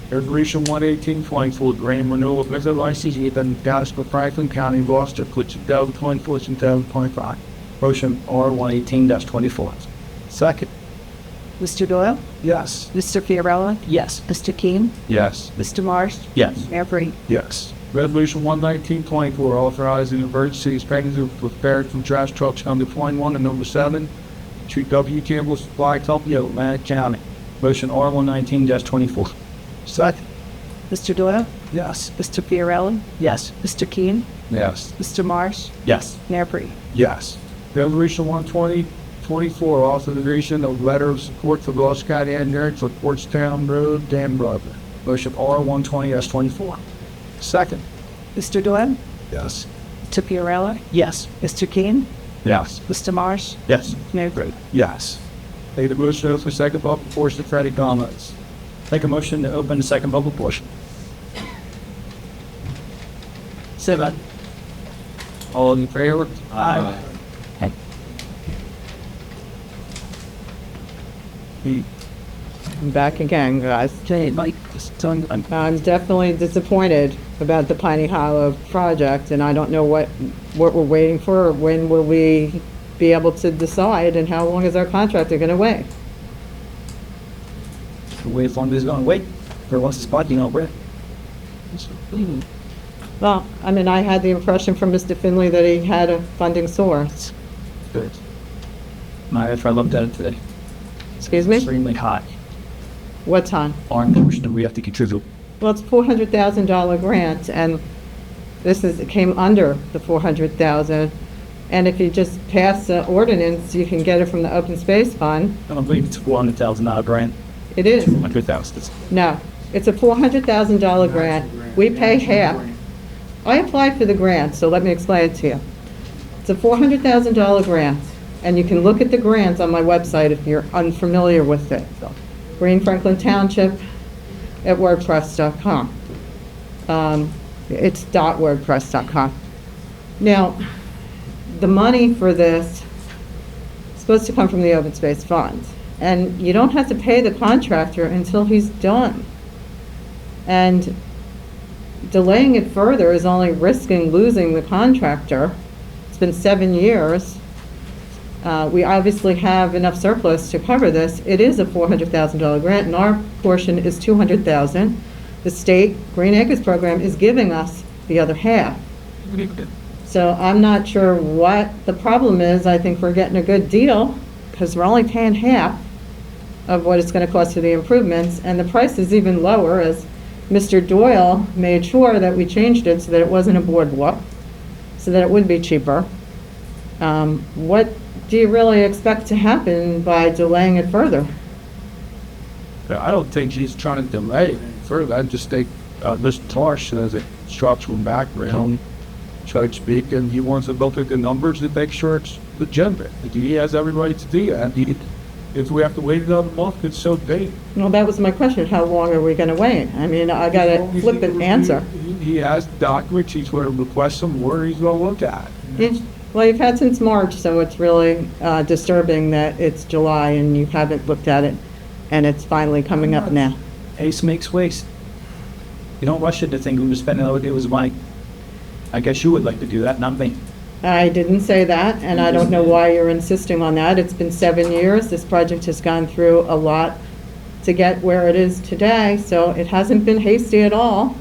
Resolution 11824, grant renewal of liquor license in Dallas for Franklin County, Gloucester, for 2024 and 2025. Motion R118-24. Second. Mr. Doyle? Yes. Mr. Fiorella? Yes. Mr. King? Yes. Mr. Marsh? Yes. Mayor Britton? Yes. Resolution 11924, authorizing emergency expenditure for repairs from trash trucks number 21 and number 7 to W. Campbell Supply Company of Atlantic County. Motion R119-24. Second. Mr. Doyle? Yes. Mr. Fiorella? Yes. Mr. King? Yes. Mr. Marsh? Yes. Mayor Britton? Yes. Resolution 12024, authorization of letter of support for Gloucester County Engineering for Portstown Road Dam Rubber. Motion R120-24. Second. Mr. Doyle? Yes. Mr. Fiorella? Yes. Mr. King? Yes. Mr. Marsh? Yes. Mayor Britton? Yes. Take the motion for second public portion of Freddie comments. Make a motion to open the second public portion. Second. All in favor? Aye. I'm back again, guys. Okay, Mike, just tell me. I'm definitely disappointed about the Piney Hollow project, and I don't know what we're waiting for, or when will we be able to decide, and how long is our contractor gonna wait? Wait as long as it's going to wait. For once the spot, you know, Brett. Well, I mean, I had the impression from Mr. Finley that he had a funding source. Good. I looked at it today. Excuse me? Extremely high. What time? Our portion that we have to contribute. Well, it's $400,000 grant, and It came under the 400,000. And if you just pass the ordinance, you can get it from the open space fund. I don't believe it's a $400,000 grant. It is. 100,000. No, it's a $400,000 grant. We pay half. I applied for the grant, so let me explain it to you. It's a $400,000 grant, and you can look at the grants on my website if you're unfamiliar with it. Green Franklin Township at WordPress.com. It's .wordpress.com. Now, the money for this is supposed to come from the open space funds, and you don't have to pay the contractor until he's done. And delaying it further is only risking losing the contractor. It's been 7 years. We obviously have enough surplus to cover this. It is a $400,000 grant, and our portion is $200,000. The state Green Acres program is giving us the other half. So I'm not sure what the problem is. I think we're getting a good deal because we're only paying half of what it's going to cost for the improvements, and the price is even lower, as Mr. Doyle made sure that we changed it so that it wasn't a boardwalk, so that it would be cheaper. What do you really expect to happen by delaying it further? I don't think he's trying to delay it further. I just think Mr. Tarsh has a structural background, so to speak, and he wants to look at the numbers and make sure it's legitimate. He has every right to do that. If we have to wait another month, it's so big. Well, that was my question. How long are we going to wait? I mean, I got a flippant answer. He has documents. He's going to request some more. He's going to look at. Well, you've had since March, so it's really disturbing that it's July and you haven't looked at it, and it's finally coming up now. Haste makes waste. You don't rush into things when you're spending all day with money. I guess you would like to do that, not me. I didn't say that, and I don't know why you're insisting on that. It's been 7 years. This project has gone through a lot to get where it is today, so it hasn't been hasty at all.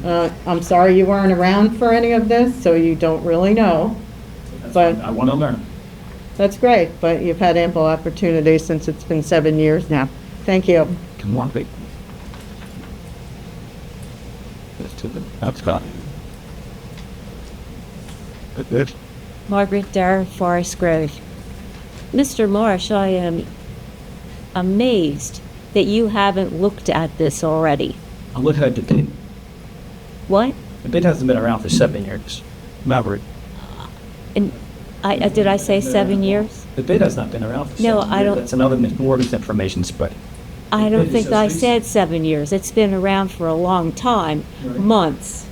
I'm sorry you weren't around for any of this, so you don't really know. But I want to learn. that's great, but you've had ample opportunity since it's been 7 years now. Thank you. Come on, baby. That's gone. Margaret Darr, Forest Grove. Mr. Marsh, I am amazed that you haven't looked at this already. I look at the bid. What? The bid hasn't been around for 7 years. Remember it. And did I say 7 years? The bid has not been around for 7 No, years. I don't- That's another more misinformation spread. I don't think I said 7 years. It's been around for a long time, months.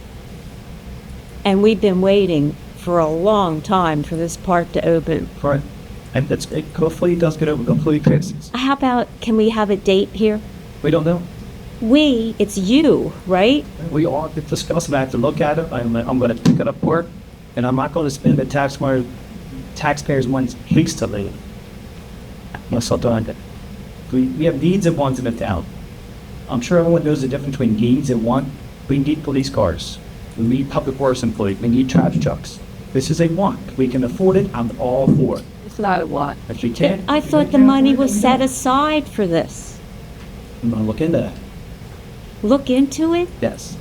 And we've been waiting for a long time for this park to open. Right. And that's, hopefully it does get over completely fixed. How about, can we have a date here? We don't know. We, it's you, right? We all get discussed and I have to look at it. I'm going to pick it up work, and I'm not going to spend the taxpayers' money hastily. Unless I'll do it. We have needs and wants in the town. I'm sure everyone knows the difference between needs and want. We need police cars. We need public works employees. We need trash trucks. This is a want. We can afford it. I'm all for it. It's not a lot. If we can't, I thought the money was set aside for this. I'm going to look into that. Look into it? Yes.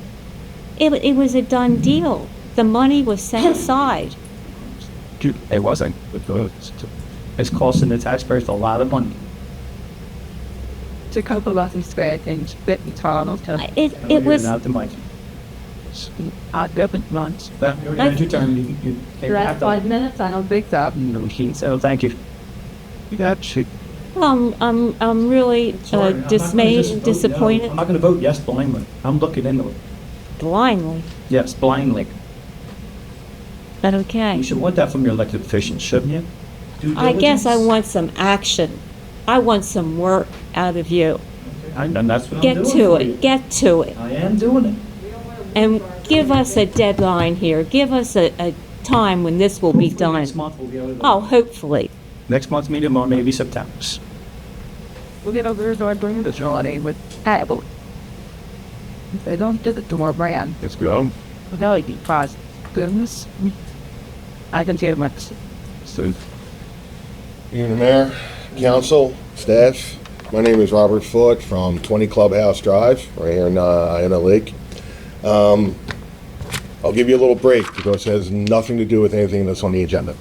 It was a done deal. The money was set aside. It wasn't. It's costing the taxpayers a lot of money. It's a couple of these bad things. That we talk about. It was, Not the mic. Government months. Your turn. You Last 5 minutes, I don't think that. So thank you. That's it. I'm really dismayed and disappointed I'm not going to vote yes blindly. I'm looking into it. blindly. Yes, blindly. But okay. You should want that from your elected officials, shouldn't you? Due I guess I diligence. want some action. I want some work out of you. And that's what I'm Get doing to for it. you. Get to it. I am doing it. And give us a deadline here. Give us a time when this will be Hopefully done. Next month we'll be able to. Oh, hopefully. Next month's meeting or maybe September. We'll get over there and bring the holiday with Apple. If they don't get it to our brand, Let's go. that would be positive. Goodness. I can tell much. So, Evening, Mayor, Council, staff. My name is Robert Foote from 20 Clubhouse Drive, right here in the lake. I'll give you a little break because it has nothing to do with anything that's on the agenda.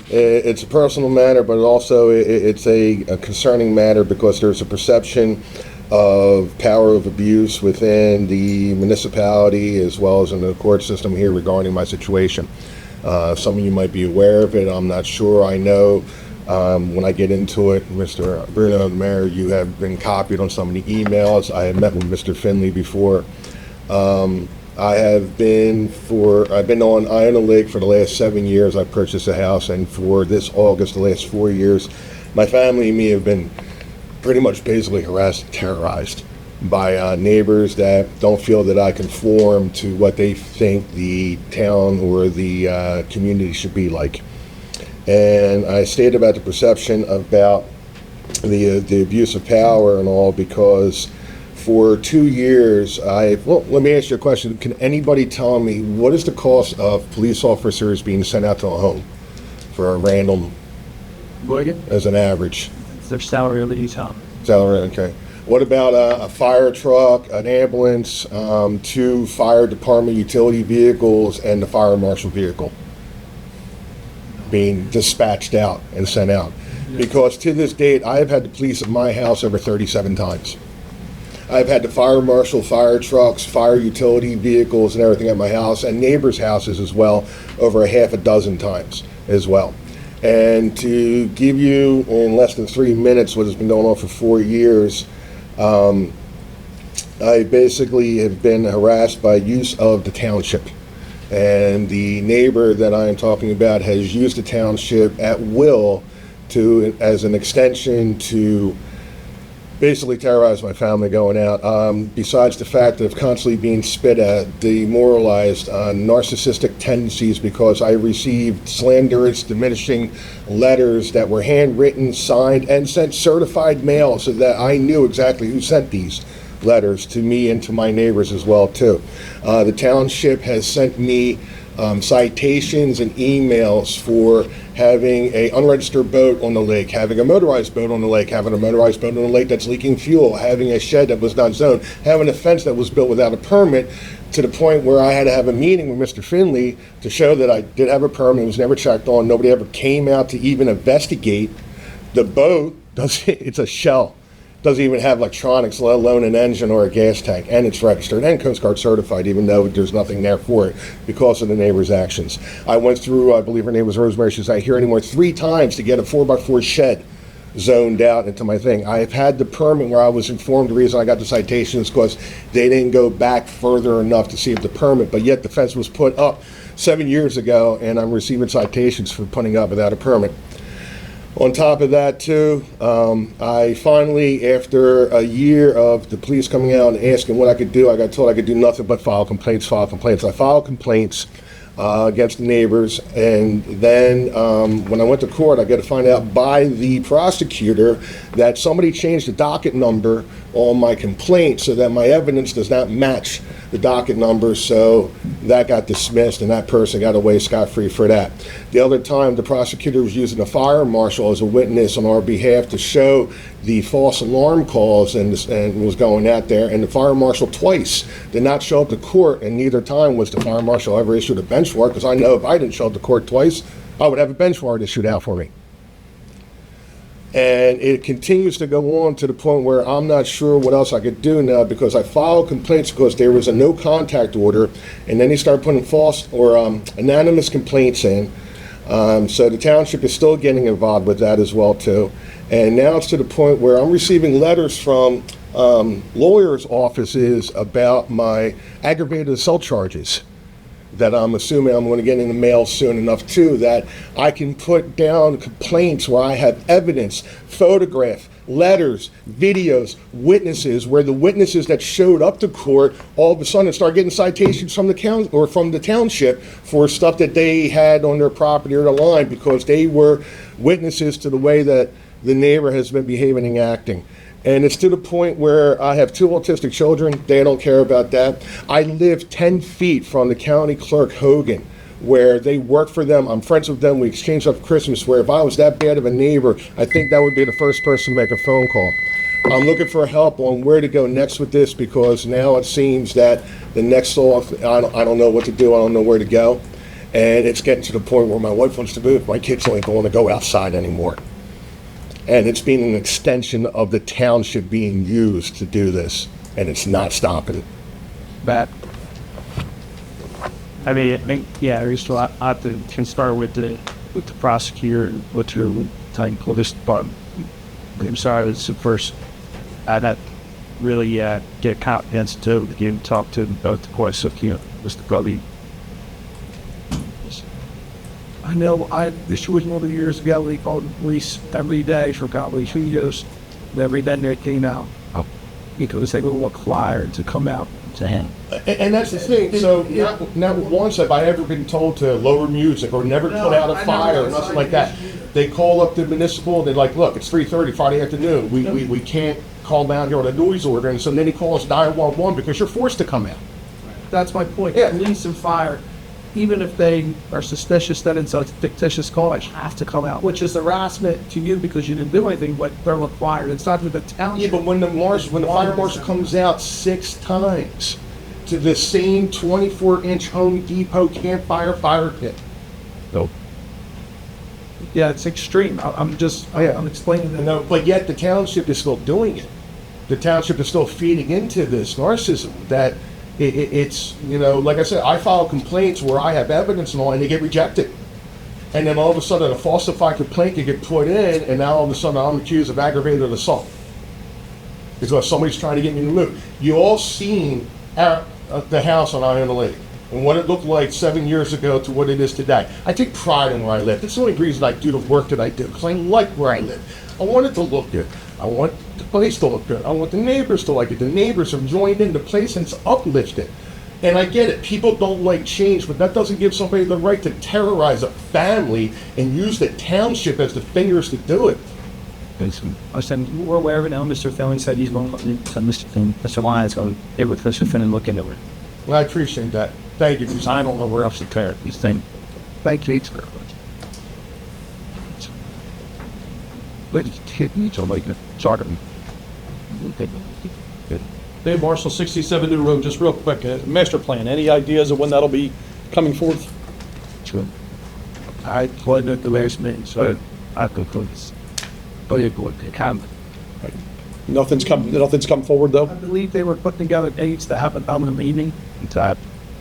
It's a personal matter, but also it's a concerning matter because there's a perception of power of abuse within the municipality as well as in the court system here regarding my situation. Some of you might be aware of it. I'm not sure. I know when I get into it, Mr. Bruno, the mayor, you have been copied on some of the emails. I have met with Mr. Finley before. I've been on Iona Lake for the last 7 years. I purchased a house, and for this August, the last 4 years, my family and me have been pretty much basically harassed and terrorized by neighbors that don't feel that I conform to what they think the town or the community should be like. And I stated about the perception about the abuse of power and all because for 2 years, well, let me ask you a question. Can anybody tell me what is the cost of police officers being sent out to a home for a random, as an average? It's their salary over each home. Salary, okay. What about a fire truck, an ambulance, 2 fire department utility vehicles, and the fire marshal vehicle being dispatched out and sent out? Because to this date, I have had the police at my house over 37 times. I've had the fire marshal, fire trucks, fire utility vehicles and everything at my house and neighbors' houses as well over a half a dozen times as well. And to give you in less than 3 minutes what has been going on for 4 years, I basically have been harassed by use of the township. And the neighbor that I am talking about has used the township at will as an extension to basically terrorize my family going out. Besides the fact of constantly being spit at, demoralized, narcissistic tendencies because I received slanderous, diminishing letters that were handwritten, signed, and sent certified mail so that I knew exactly who sent these letters to me and to my neighbors as well too. The township has sent me citations and emails for having a unregistered boat on the lake, having a motorized boat on the lake, having a motorized boat on the lake that's leaking fuel, having a shed that was not zoned, having a fence that was built without a permit, to the point where I had to have a meeting with Mr. Finley to show that I did have a permit. It was never checked on. Nobody ever came out to even investigate. The boat, it's a shell. Doesn't even have electronics, let alone an engine or a gas tank, and it's registered and Coast Guard certified, even though there's nothing there for it because of the neighbor's actions. I went through, I believe her name was Rosemary, she's not here anymore, 3 times to get a 4x4 shed zoned out into my thing. I have had the permit where I was informed the reason I got the citations because they didn't go back further enough to see if the permit, but yet the fence was put up 7 years ago and I'm receiving citations for putting up without a permit. On top of that, too, I finally, after a year of the police coming out and asking what I could do, I got told I could do nothing but file complaints. I filed complaints against the neighbors, and then when I went to court, I got to find out by the prosecutor that somebody changed the docket number on my complaint so that my evidence does not match the docket number, so that got dismissed and that person got away scot-free for that. The other time, the prosecutor was using a fire marshal as a witness on our behalf to show the false alarm calls and was going out there, and the fire marshal twice did not show up to court, and neither time was the fire marshal ever issued a bench warrant, because I know if I didn't show up to court twice, I would have a bench warrant issued out for me. And it continues to go on to the point where I'm not sure what else I could do now, because I filed complaints because there was a no contact order, and then they started putting false or anonymous complaints in. So the township is still getting involved with that as well too. And now it's to the point where I'm receiving letters from lawyers' offices about my aggravated assault charges that I'm assuming I'm going to get in the mail soon enough too, that I can put down complaints where I have evidence, photograph, letters, videos, witnesses, where the witnesses that showed up to court all of a sudden start getting citations from the county or from the township for stuff that they had on their property or the line because they were witnesses to the way that the neighbor has been behaving and acting. And it's to the point where I have 2 autistic children. They don't care about that. I live 10 feet from the county clerk, Hogan, where they work for them. I'm friends with them. We exchange up Christmas, where if I was that bad of a neighbor, I think that would be the first person to make a phone call. I'm looking for help on where to go next with this, because now it seems that the next off, I don't know what to do, I don't know where to go. And it's getting to the point where my wife wants to move, my kids ain't going to go outside anymore. And it's been an extension of the township being used to do this, and it's not stopping. That. I mean, yeah, we still have to can start with the prosecutor and what your time police department. I'm sorry, it's the first. That really get confidence to again talk to both the course of Mr. Gully. I know this was one of the years ago, they called the police every day for probably 2 years. Every day they came out. Because they were required to come out to him. And that's the thing, so not once have I ever been told to lower music or never put out a fire or nothing like that. They call up the municipal and they're like, look, it's 3:30 Friday afternoon. We can't call down here on a noise order. And so then he calls 911 because you're forced to come out. That's my point. Yeah. Police and fire, even if they are suspicious that it's a fictitious cause, have to come out, which is harassment to you because you didn't do anything, but they're required. It's not with the town. Yeah, but when the fire marshal comes out 6 times to the same 24-inch Home Depot campfire fire pit. So, Yeah, it's extreme. I'm explaining that. No, but yet the township is still doing it. The township is still feeding into this narcissism that it's, like I said, I file complaints where I have evidence and all, and they get rejected. And then all of a sudden a falsified complaint can get put in, and now all of a sudden I'm accused of aggravated assault. Because somebody's trying to get me to move. You all seen the house on Iona Lake and what it looked like 7 years ago to what it is today. I take pride in where I live. That's the only reason I do the work that I do, because I like where I live. I want it to look good. I want the place to look good. I want the neighbors to like it. The neighbors have joined in the place and it's uplifted. And I get it. People don't like change, but that doesn't give somebody the right to terrorize a family and use the township as the fingers to do it. I said, we're aware of it now. Mr. Fillon said he's going to send Mr. Lyons going to get with Mr. Finn and look into it. Well, I appreciate that. Thank you. Because I don't know where else to turn these things. Thank you. but it needs to like a sort of. Dave Marshall, 67 New Road, just real quick, master plan, any ideas of when that'll be coming forth? Sure. I put it the last minute, so I could put this. But it would come. Nothing's come forward, though? I believe they were putting together dates to have a meeting. That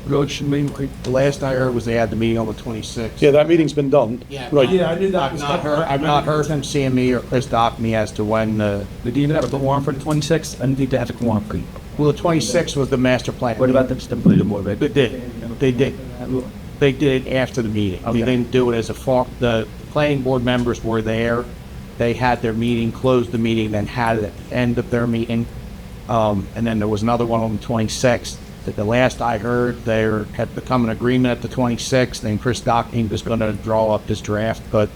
Road should mean The last I heard was they had the meeting on the 26th. Yeah, that meeting's been done. Right. Yeah, I knew that. I've not heard from CME or Chris Dockme as to when Did you even have a warrant for the 26th? I need to have a warrant for you. well, the 26th was the master plan. What about the stipulated more of it? They did it after the meeting. They didn't do it as a form. The planning board members were there. They had their meeting, closed the meeting, then had it at the end of their meeting. And then there was another one on the 26th. That the last I heard, there had become an agreement at the 26th, and Chris Dockme was going to draw up this draft, but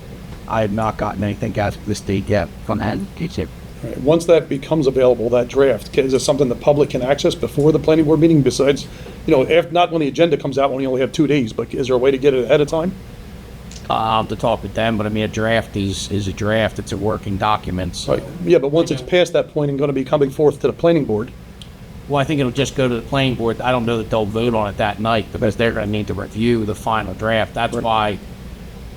I have not gotten anything out of this date yet from that. Right. Once that becomes available, that draft, is it something the public can access before the planning board meeting besides, not when the agenda comes out, when we only have 2 days, but is there a way to get it ahead of time? I'll have to talk with them, but I mean, a draft is a draft. It's a working document. So. Right. Yeah, but once it's past that point and going to be coming forth to the planning board, Well, I think it'll just go to the planning board. I don't know that they'll vote on it that night because they're going to need to review the final draft. That's why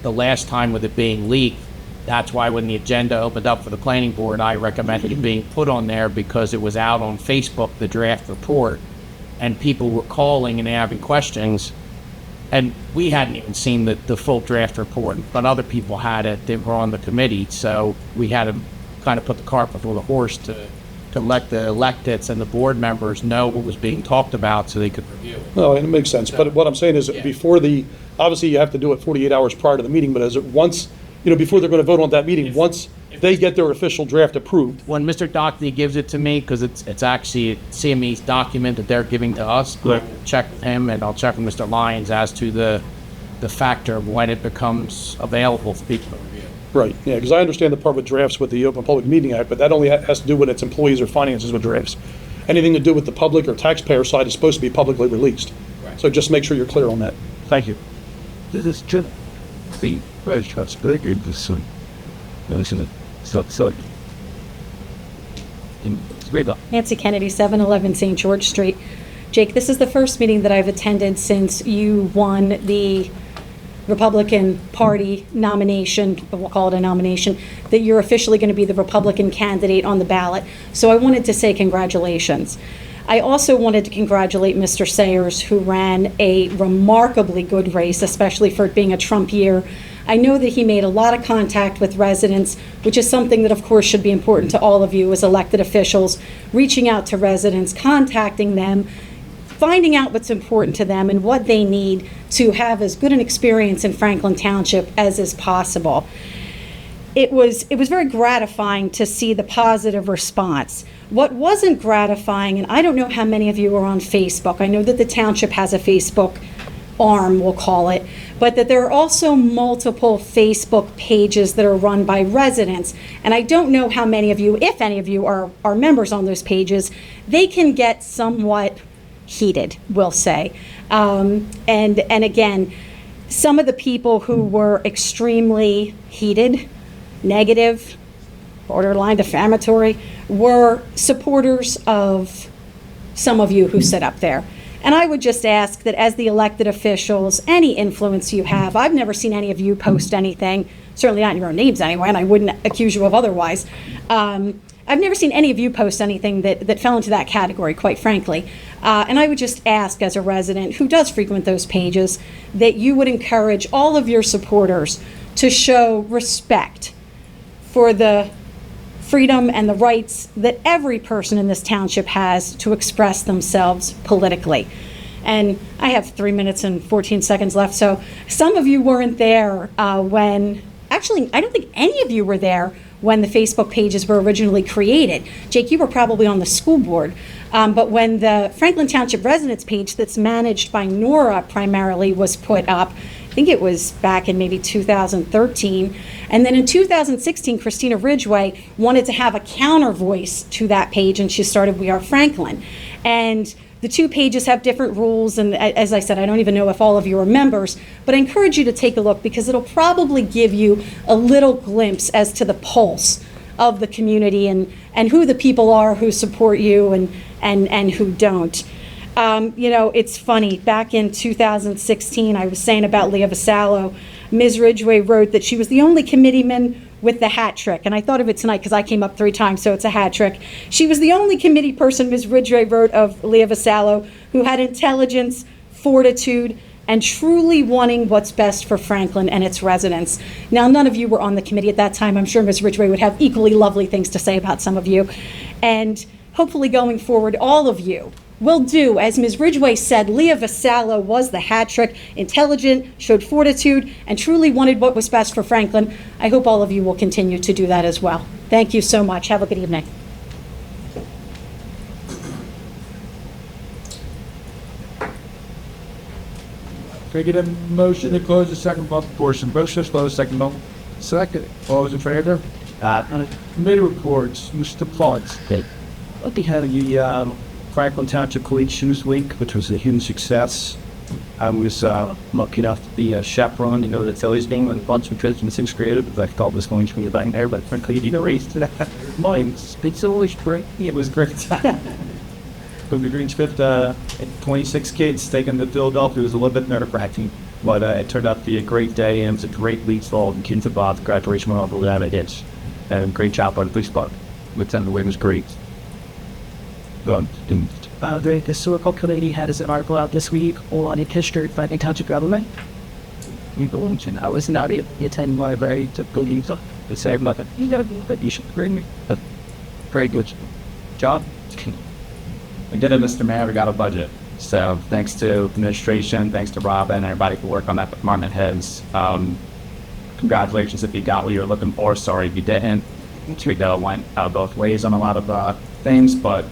the last time with it being leaked, that's why when the agenda opened up for the planning board, I recommended it being put on there because it was out on Facebook, the draft report, and people were calling and having questions. And we hadn't even seen the full draft report, but other people had it. They were on the committee, so we had to kind of put the cart before the horse to let the electeds and the board members know what was being talked about so they could review it. no, it makes sense. But what I'm saying is that before obviously you have to do it 48 hours prior to the meeting, but once, before they're going to vote on that meeting, once they get their official draft approved. When Mr. Dockme gives it to me, because it's actually a CME's document that they're giving to us, I'll check with him and I'll check with Mr. Lyons as to the factor of when it becomes available for people to review. Right, yeah, because I understand the part with drafts with the Open Public Meeting Act, but that only has to do with its employees or finances with drafts. Anything to do with the public or taxpayer side is supposed to be publicly released. Right. So just make sure you're clear on that. Thank you. this is just the precious bigger the sun. So Nancy Kennedy, 711 St. George Street. Jake, this is the first meeting that I've attended since you won the Republican Party nomination, we'll call it a nomination, that you're officially going to be the Republican candidate on the ballot. So I wanted to say congratulations. I also wanted to congratulate Mr. Sayers, who ran a remarkably good race, especially for it being a Trump year. I know that he made a lot of contact with residents, which is something that, of course, should be important to all of you as elected officials, reaching out to residents, contacting them, finding out what's important to them and what they need to have as good an experience in Franklin Township as is possible. It was very gratifying to see the positive response. What wasn't gratifying, and I don't know how many of you are on Facebook, I know that the township has a Facebook arm, we'll call it, but that there are also multiple Facebook pages that are run by residents. And I don't know how many of you, if any of you are members on those pages, they can get somewhat heated, we'll say. And again, some of the people who were extremely heated, negative, borderline defamatory, were supporters of some of you who sit up there. And I would just ask that as the elected officials, any influence you have, I've never seen any of you post anything, certainly not in your own names anyway, and I wouldn't accuse you of otherwise. I've never seen any of you post anything that fell into that category, quite frankly. And I would just ask, as a resident who does frequent those pages, that you would encourage all of your supporters to show respect for the freedom and the rights that every person in this township has to express themselves politically. And I have 3 minutes and 14 seconds left, so some of you weren't there when, actually, I don't think any of you were there when the Facebook pages were originally created. Jake, you were probably on the school board, but when the Franklin Township Residents page that's managed by Nora primarily was put up, I think it was back in maybe 2013. And then in 2016, Christina Ridgway wanted to have a counter voice to that page, and she started We Are Franklin. And the two pages have different rules, and as I said, I don't even know if all of you are members, but I encourage you to take a look because it'll probably give you a little glimpse as to the pulse of the community and who the people are who support you and who don't. You know, it's funny, back in 2016, I was saying about Leah Vasallo, Ms. Ridgway wrote that she was the only committeeman with the hat trick. And I thought of it tonight because I came up 3 times, so it's a hat trick. She was the only committee person, Ms. Ridgway wrote of Leah Vasallo, who had intelligence, fortitude, and truly wanting what's best for Franklin and its residents. Now, none of you were on the committee at that time. I'm sure Ms. Ridgway would have equally lovely things to say about some of you. And hopefully going forward, all of you will do, as Ms. Ridgway said, Leah Vasallo was the hat trick, intelligent, showed fortitude, and truly wanted what was best for Franklin. I hope all of you will continue to do that as well. Thank you so much. Have a good evening. Can I get a motion to close the second public portion? Motion to close second public. Second. All those in favor? Committee reports. Mr. Potts. What the hell, you Franklin Township College Shoes Week, which was a huge success. I was lucky enough to be a chaperone, you know, the Phillies game with a bunch of kids in 6th grade, but I thought was going to be a nightmare, but frankly, you know, race to that. Mine, it's always great. It was great. From the Greens fifth, 26 kids taken to Philadelphia. It was a little bit nerve-wracking, but it turned out to be a great day, and it was a great lead fall, and kids about the graduation went all that it is. And great job by the police department. Lieutenant Wayne was great. The Historical Committee had an article out this week on the history of Franklin Township government. I was not able to attend library to believe the same nothing. You know, but you should bring me a very good job. We did it, Mr. Mayor. We got a budget. So thanks to administration, thanks to Robin, and everybody who worked on that, department heads. Congratulations if you got what you were looking for. Sorry if you didn't. We went both ways on a lot of things, but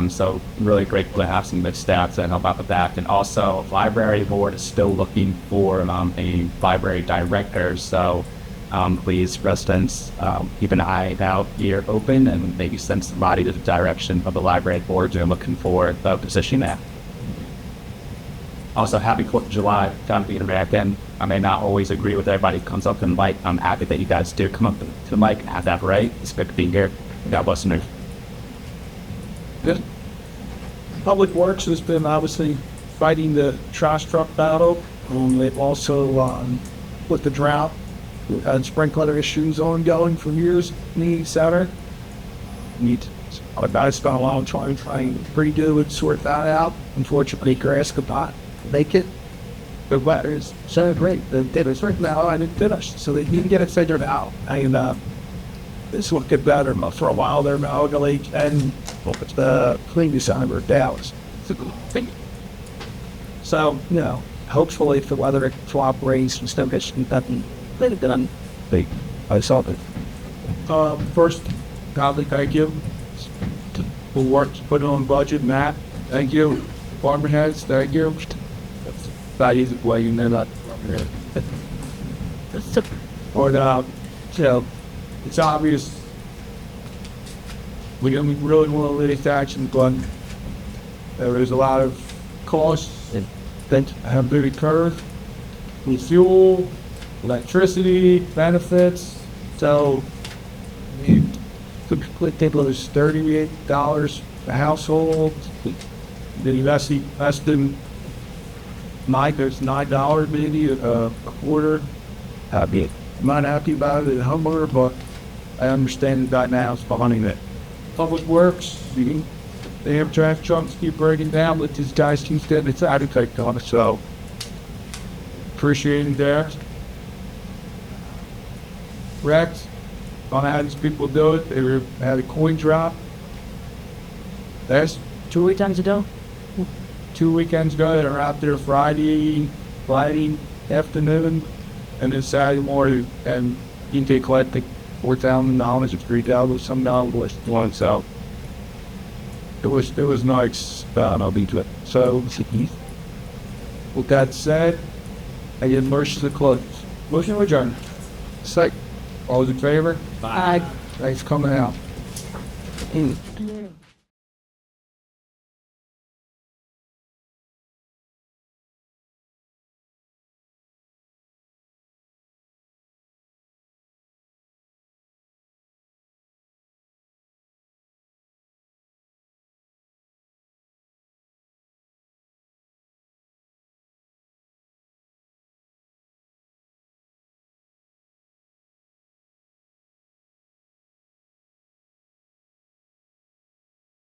so really grateful to have some good staff to help out with that. And also, library board is still looking for a library director. So please, residents, keep an eye out here open and maybe send somebody to the direction of the library board. They're looking for the position there. Also, happy 4th of July, time to be American. I may not always agree with everybody who comes up to the mic. I'm happy that you guys do come up to the mic and have that right. It's good to be here. God bless you. This Public Works has been obviously fighting the trash truck battle. They've also, with the drought, we've had sprinkler issues ongoing for years in the center. I spent a long time trying to redo and sort that out. Unfortunately, grass could not make it. The weather is so great. The data right now I didn't finish, so they need to get it figured out. And this will get better. But for a while there, Malgally and the clean December Dallas. It's a good thing. So, you know, hopefully if the weather cooperates and stuff gets nothing, let it done. I saw it. First, Godly, thank you. For work put on budget, Matt. Thank you. Department heads, thank you. That is the way you know that. Or you know, it's obvious we don't really want to limit action, but there is a lot of costs that have been incurred with fuel, electricity, benefits. So the table is $38 a household. The less than there's $9 maybe a quarter. I'm not happy about it at homeowner, but I understand the dynamics behind it. Public Works, they have trash trucks keep breaking down, but these guys keep getting its attitude on it, so appreciating that. Rex, on how these people do it, they had a coin drop. That's 2 weekends ago. 2 weekends ago, they were out there Friday afternoon, and then Saturday morning, and you can collect the $4,000 or $3,000 some dollars one. So it was nice. I'll be to it. So with that said, I get motion to close. Motion to adjourn. Second. All those in favor? Aye. Thanks for coming out.